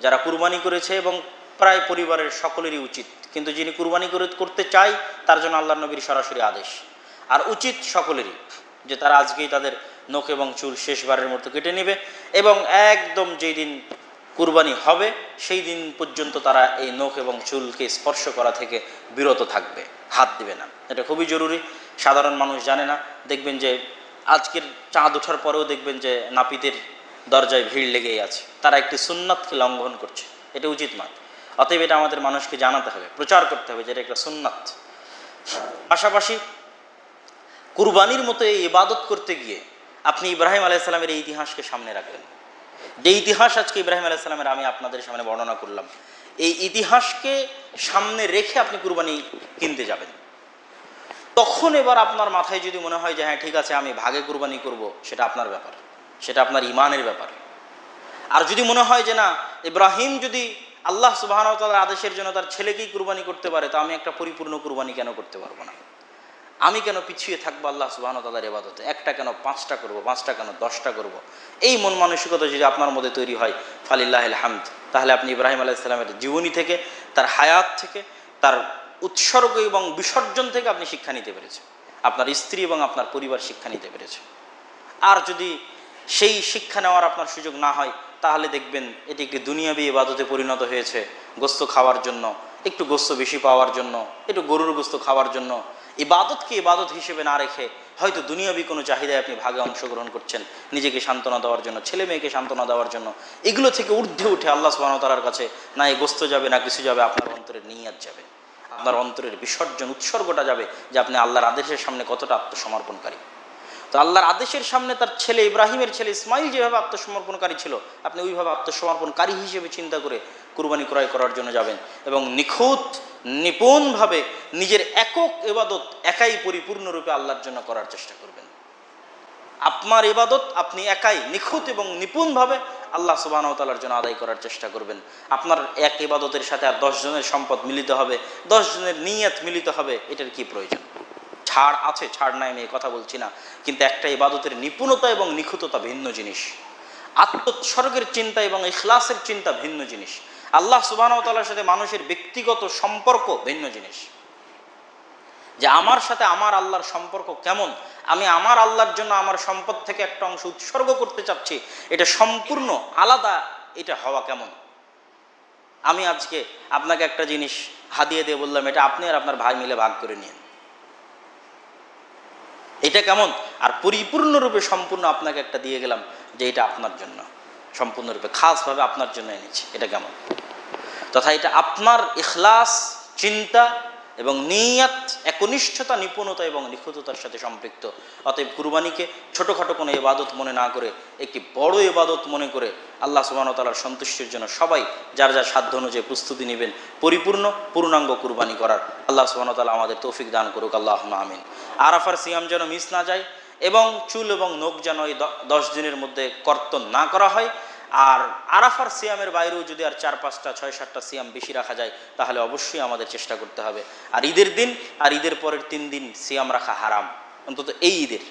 যারা কুরবানি করেছে এবং প্রায় পরিবারের সকলেরই উচিত, কিন্তু যিনি কুরবানি করতে চায় তার জন্য আল্লাহর নবীর সরাসরি আদেশ, আর উচিত সকলেরই যে তারা আজকেই তাদের নখ এবং চুল শেষবারের মতো কেটে নেবে এবং একদম যেই দিন কুরবানি হবে সেই দিন পর্যন্ত তারা এই নখ এবং চুলকে স্পর্শ করা থেকে বিরত থাকবে, হাত দিবে না। এটা খুবই জরুরি, সাধারণ মানুষ জানে না। দেখবেন যে আজকের চাঁদ ওঠার পরেও দেখবেন যে নাপিতের দরজায় ভিড় লেগেই আছে, তারা একটি সুন্নাতকে লঙ্ঘন করছে, এটা উচিত নয়। অতএব এটা আমাদের মানুষকে জানাতে হবে, প্রচার করতে হবে যে এটা একটা সুন্নাত। পাশাপাশি কুরবানির মতো এই ইবাদত করতে গিয়ে আপনি ইব্রাহিম আলাইহিস সালামের এই ইতিহাসকে সামনে রাখবেন, যে ইতিহাস আজকে ইব্রাহিম আলাইহিস সালামের আমি আপনাদের সামনে বর্ণনা করলাম, এই ইতিহাসকে সামনে রেখে আপনি কুরবানি কিনতে যাবেন। তখন এবার আপনার মাথায় যদি মনে হয় যে হ্যাঁ ঠিক আছে আমি ভাগে কুরবানি করব, সেটা আপনার ব্যাপার, সেটা আপনার ইমানের ব্যাপার। আর যদি মনে হয় যে না, ইব্রাহিম যদি আল্লাহ সুবহানাহু ওয়া তাআলার আদেশের জন্য তার ছেলেকেই কুরবানি করতে পারে, তো আমি একটা পরিপূর্ণ কুরবানি কেন করতে পারবো না? আমি কেন পিছিয়ে থাকবো আল্লাহ সুবহানাহু ওয়া তাআলার ইবাদতে? একটা কেন 5টা করব, 5টা কেন 10টা করব? এই মন মানসিকতা যদি আপনার মধ্যে তৈরি হয়, ফালিল্লাহিল হামদ, তাহলে আপনি ইব্রাহিম আলাইহিস সালামের জীবনী থেকে, তার হায়াত থেকে, তার উৎসর্গ এবং বিসর্জন থেকে আপনি শিক্ষা নিতে পেরেছেন, আপনার স্ত্রী এবং আপনার পরিবার শিক্ষা নিতে পেরেছে। আর যদি সেই শিক্ষা নেওয়ার আপনার সুযোগ না হয়, তাহলে দেখবেন এটি একটি দুনিয়াবি ইবাদতে পরিণত হয়েছে, গোস্ত খাওয়ার জন্য, একটু গোস্ত বেশি পাওয়ার জন্য, একটু গরুর গোস্ত খাওয়ার জন্য, ইবাদতকে ইবাদত হিসেবে না রেখে হয়তো দুনিয়াবি কোনো চাহিদায় আপনি ভাগে অংশগ্রহণ করছেন, নিজেকে সান্ত্বনা দেওয়ার জন্য, ছেলে মেয়েকে সান্ত্বনা দেওয়ার জন্য। এগুলো থেকে ঊর্ধ্বে উঠে আল্লাহ সুবহানাহু ওয়া তাআলার কাছে না এই গোস্ত যাবে না কিছু যাবে, আপনার অন্তরের নিয়াত যাবে, আপনার অন্তরের বিসর্জন, উৎসর্গটা যাবে যে আপনি আল্লাহর আদেশের সামনে কতটা আত্মসমর্পণকারী। তো আল্লাহর আদেশের সামনে তার ছেলে ইব্রাহিমের ছেলে ইসমাইল যেভাবে আত্মসমর্পণকারী ছিল, আপনি ওইভাবে আত্মসমর্পণকারী হিসেবে চিন্তা করে কুরবানি ক্রয় করার জন্য যাবেন এবং নিখুঁত নিপুণভাবে নিজের একক ইবাদত একাই পরিপূর্ণরূপে আল্লাহর জন্য করার চেষ্টা করবেন। আপনার ইবাদত আপনি একাই নিখুঁত এবং নিপুণভাবে আল্লাহ সুবহানাহু ওয়া তাআলার জন্য আদায় করার চেষ্টা করবেন। আপনার এক ইবাদতের সাথে আর 10 জনের সম্পদ মিলিত হবে, 10 জনের নিয়ত মিলিত হবে, এটার কি প্রয়োজন? ছাড় আছে, ছাড় নাই, আমি এই কথা বলছি না, কিন্তু একটা ইবাদতের নিপুণতা এবং নিখুঁততা ভিন্ন জিনিস, আত্মোৎসর্গের চিন্তা এবং ইখলাসের চিন্তা ভিন্ন জিনিস, আল্লাহ সুবহানাহু ওয়া তাআলার সাথে মানুষের ব্যক্তিগত সম্পর্ক ভিন্ন জিনিস। যে আমার সাথে আমার আল্লাহর সম্পর্ক কেমন, আমি আমার আল্লাহর জন্য আমার সম্পদ থেকে একটা অংশ উৎসর্গ করতে চাচ্ছি, এটা সম্পূর্ণ আলাদা, এটা হওয়া কেমন? আমি আজকে আপনাকে একটা জিনিস হাদিয়া দিয়ে বললাম এটা আপনি আর আপনার ভাই মিলে ভাগ করে নিন, এটা কেমন? আর পরিপূর্ণরূপে সম্পূর্ণ আপনাকে একটা দিয়ে গেলাম যে এটা আপনার জন্য, সম্পূর্ণরূপে খাসভাবে আপনার জন্য এনেছি, এটা কেমন? তথা এটা আপনার ইখলাস, চিন্তা এবং নিয়াত, একনিষ্ঠতা, নিপুণতা এবং নিখুঁততার সাথে সম্পৃক্ত। অতএব কুরবানিকে ছোটোখাটো কোনো ইবাদত মনে না করে একটি বড় ইবাদত মনে করে আল্লাহ সুবহানাহু ওয়া তাআলার সন্তুষ্টির জন্য সবাই যার যার সাধ্য অনুযায়ী প্রস্তুতি নেবেন পূর্ণাঙ্গ কুরবানি করার। আল্লাহ সুবহানাহু ওয়া তাআলা আমাদের তৌফিক দান করুক, আল্লাহুম্মা আমিন। আরাফার সিয়াম যেন মিস না যায় এবং চুল এবং নখ যেন এই 10 দিনের মধ্যে কর্তন না করা হয়। আর আরাফার সিয়ামের বাইরেও যদি আর 4, 5টা, 6, 7টা সিয়াম বেশি রাখা যায় তাহলে অবশ্যই আমাদের চেষ্টা করতে হবে। আর ঈদের দিন আর ঈদের পরের 3 দিন সিয়াম রাখা হারাম, অন্তত এই ঈদের।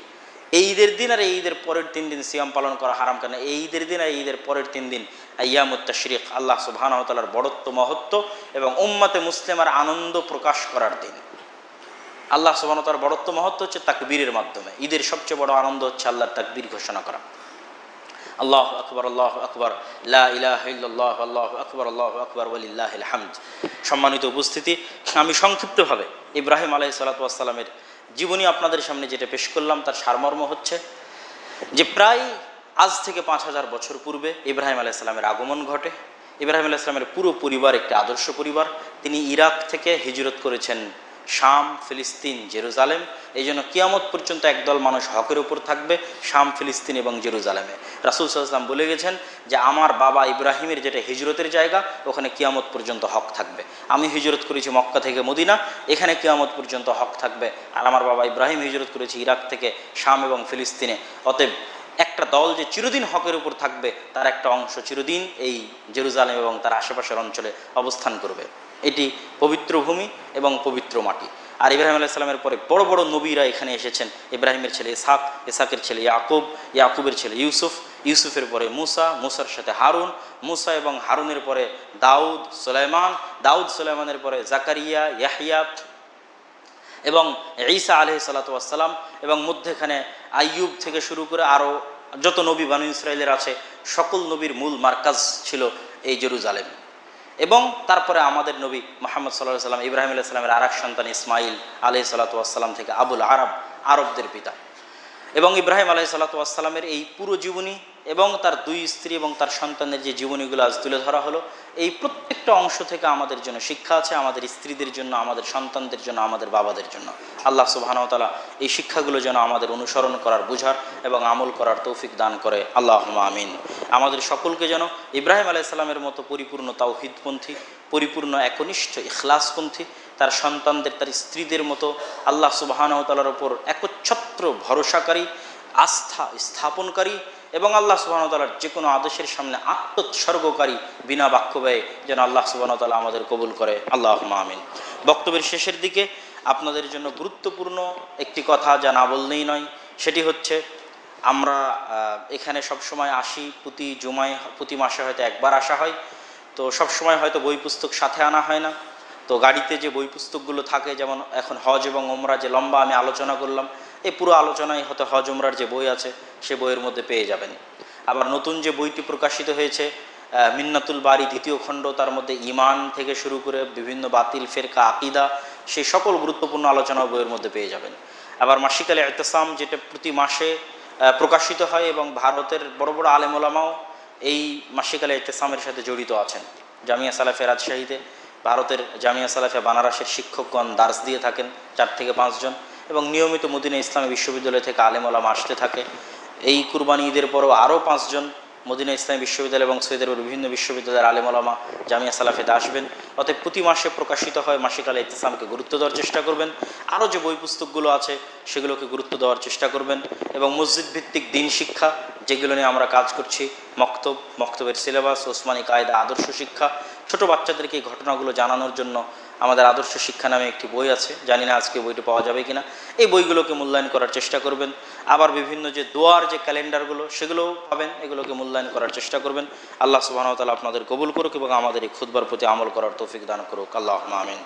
এই ঈদের দিন আর এই ঈদের পরের 3 দিন সিয়াম পালন করা হারাম, কেন এই ঈদের দিন আর এই ঈদের পরের 3 দিন আইয়ামুত তাশরিক, আল্লাহ সুবহানাহু ওয়া তাআলার বড়ত্ব মহত্ব এবং উম্মতে মুসলিমার আনন্দ প্রকাশ করার দিন। আল্লাহ সুবহানাহু ওয়া তাআলার বড়ত্ব মহত্ব হচ্ছে তাকবীরের মাধ্যমে। ঈদের সবচেয়ে বড় আনন্দ হচ্ছে আল্লাহর তাকবীর ঘোষণা করা, আল্লাহু আকবার, আল্লাহু আকবার, লা ইলাহা ইল্লাল্লাহ, আল্লাহু আকবার, আল্লাহু আকবার, ওয়ালিল্লাহিল হামদ। সম্মানিত উপস্থিতি, আমি সংক্ষিপ্তভাবে ইব্রাহিম আলাইহিস সালাতু ওয়াস সালামের জীবনী আপনাদের সামনে যেটা পেশ করলাম তার সারমর্ম হচ্ছে যে প্রায় আজ থেকে 5000 বছর পূর্বে ইব্রাহিম আলাইহিস সালামের আগমন ঘটে। ইব্রাহিম আলাইহিস সালামের পুরো পরিবার একটি আদর্শ পরিবার। তিনি ইরাক থেকে হিজরত করেছেন শাম, ফিলিস্তিন, জেরুজালেম। এই জন্য কিয়ামত পর্যন্ত একদল মানুষ হকের উপর থাকবে, শাম, ফিলিস্তিন এবং জেরুজালেমে। রাসূল সাল্লাল্লাহু আলাইহি ওয়াসাল্লাম বলে গেছেন যে আমার বাবা ইব্রাহিমের যেটা হিজরতের জায়গা, ওখানে কিয়ামত পর্যন্ত হক থাকবে। আমি হিজরত করেছি মক্কা থেকে মদিনা, এখানে কিয়ামত পর্যন্ত হক থাকবে। আর আমার বাবা ইব্রাহিম হিজরত করেছে ইরাক থেকে শাম এবং ফিলিস্তিনে। অতএব একটা দল যে চিরদিন হকের উপর থাকবে, তার একটা অংশ চিরদিন এই জেরুজালেম এবং তার আশেপাশের অঞ্চলে অবস্থান করবে। এটি পবিত্র ভূমি এবং পবিত্র মাটি। আর ইব্রাহিম আলাইহিস সালামের পরে বড় বড় নবীরা এখানে এসেছেন। ইব্রাহিমের ছেলে ইসহাক, ইসহাকের ছেলে ইয়াকুব, ইয়াকুবের ছেলে ইউসুফ, ইউসুফের পরে মুসা, মুসার সাথে হারুন, মুসা এবং হারুনের পরে দাউদ, সুলাইমান, দাউদ সুলাইমানের পরে জাকারিয়া, ইয়াহইয়া এবং ঈসা আলাইহিস সালাতু ওয়াস সালাম, এবং মধ্যেখানে আইয়ুব থেকে শুরু করে আরও যত নবী বানু ইসরাইলের আছে, সকল নবীর মূল মার্কাজ ছিল এই জেরুজালেম। এবং তারপরে আমাদের নবী মুহাম্মদ সাল্লাল্লাহু আলাইহি ওয়াসাল্লাম, ইব্রাহিম আলাইহিস সালামের আরেক সন্তান ইসমাইল আলাইহিস সালাতু ওয়াস সালাম থেকে আবুল আরব, আরবদের পিতা। এবং ইব্রাহিম আলাইহিস সালাতু ওয়াস সালামের এই পুরো জীবনী এবং তার 2 স্ত্রী এবং তার সন্তানের যে জীবনীগুলো আজ তুলে ধরা হলো, এই প্রত্যেকটা অংশ থেকে আমাদের জন্য শিক্ষা আছে, আমাদের স্ত্রীদের জন্য, আমাদের সন্তানদের জন্য, আমাদের বাবাদের জন্য। আল্লাহ সুবহানাহু ওয়া তাআলা এই শিক্ষাগুলো যেন আমাদের অনুসরণ করার, বুঝার এবং আমল করার তৌফিক দান করে, আল্লাহুম্মা আমিন। আমাদের সকলকে যেন ইব্রাহিম আলাইহিস সালামের মতো পরিপূর্ণ তাওহীদপন্থী, পরিপূর্ণ একনিষ্ঠ ইখলাসপন্থী, তার সন্তানদের, তার স্ত্রীদের মতো আল্লাহ সুবহানাহু ওয়া তাআলার উপর একচ্ছত্র ভরসাকারী, আস্থা স্থাপনকারী এবং আল্লাহ সুবহানাহু ওয়া তাআলার যে কোনো আদেশের সামনে আত্মোৎসর্গকারী, বিনা বাক্য ব্যয়ে যেন আল্লাহ সুবহানাহু ওয়া তাআলা আমাদের কবুল করে, আল্লাহুম্মা আমিন। বক্তব্যের শেষের দিকে আপনাদের জন্য গুরুত্বপূর্ণ একটি কথা যা না বললেই নয়, সেটি হচ্ছে আমরা এখানে সবসময় আসি, প্রতি জুমায়, প্রতি মাসে হয়তো একবার আসা হয়। তো সবসময় হয়তো বই পুস্তক সাথে আনা হয় না। তো গাড়িতে যে বই পুস্তকগুলো থাকে, যেমন এখন হজ এবং ওমরা যে লম্বা আমি আলোচনা করলাম, এই পুরো আলোচনায় হয়তো হজ ওমরার যে বই আছে সে বইয়ের মধ্যে পেয়ে যাবেন। আবার নতুন যে বইটি প্রকাশিত হয়েছে মিন্নাতুল বারি 2য় খণ্ড, তার মধ্যে ঈমান থেকে শুরু করে বিভিন্ন বাতিল ফেরকা, আকিদা, সেই সকল গুরুত্বপূর্ণ আলোচনা বইয়ের মধ্যে পেয়ে যাবেন। আবার মাসিক আল ইতিসাম, যেটা প্রতি মাসে প্রকাশিত হয় এবং ভারতের বড় বড় আলেম ওলামাও এই মাসিক আল ইতিসামের সাথে জড়িত আছেন। জামিয়া সালাফে রাজশাহীতে, ভারতের জামিয়া সালাফে বানারসের শিক্ষকগণ দার্স দিয়ে থাকেন 4 থেকে 5 জন, এবং নিয়মিত মদিনা ইসলামী বিশ্ববিদ্যালয় থেকে আলেম ওলামা আসতে থাকে। এই কুরবানি ঈদের পরও আরও 5 জন মদিনা ইসলামী বিশ্ববিদ্যালয় এবং সৌদি আরবের বিভিন্ন বিশ্ববিদ্যালয়ের আলেম ওলামা জামিয়া সালাফেতে আসবেন। অতএব প্রতি মাসে প্রকাশিত হয় মাসিক আল ইতিসামকে গুরুত্ব দেওয়ার চেষ্টা করবেন। আরও যে বই পুস্তকগুলো আছে সেগুলোকে গুরুত্ব দেওয়ার চেষ্টা করবেন। এবং মসজিদ ভিত্তিক দিন শিক্ষা, যেগুলো নিয়ে আমরা কাজ করছি, মক্তব, মক্তবের সিলেবাস, ওসমানী কায়দা, আদর্শ শিক্ষা, ছোট বাচ্চাদেরকে এই ঘটনাগুলো জানানোর জন্য আমাদের আদর্শ শিক্ষা নামে একটি বই আছে। জানি না আজকে বইটি পাওয়া যাবে কিনা। এই বইগুলোকে মূল্যায়ন করার চেষ্টা করবেন। আবার বিভিন্ন যে দোয়ার যে ক্যালেন্ডারগুলো সেগুলোও পাবেন, এগুলোকে মূল্যায়ন করার চেষ্টা করবেন। আল্লাহ সুবহানাহু ওয়া তাআলা আপনাদের কবুল করুক এবং আমাদের এই খুতবার প্রতি আমল করার তৌফিক দান করুক, আল্লাহুম্মা আমিন।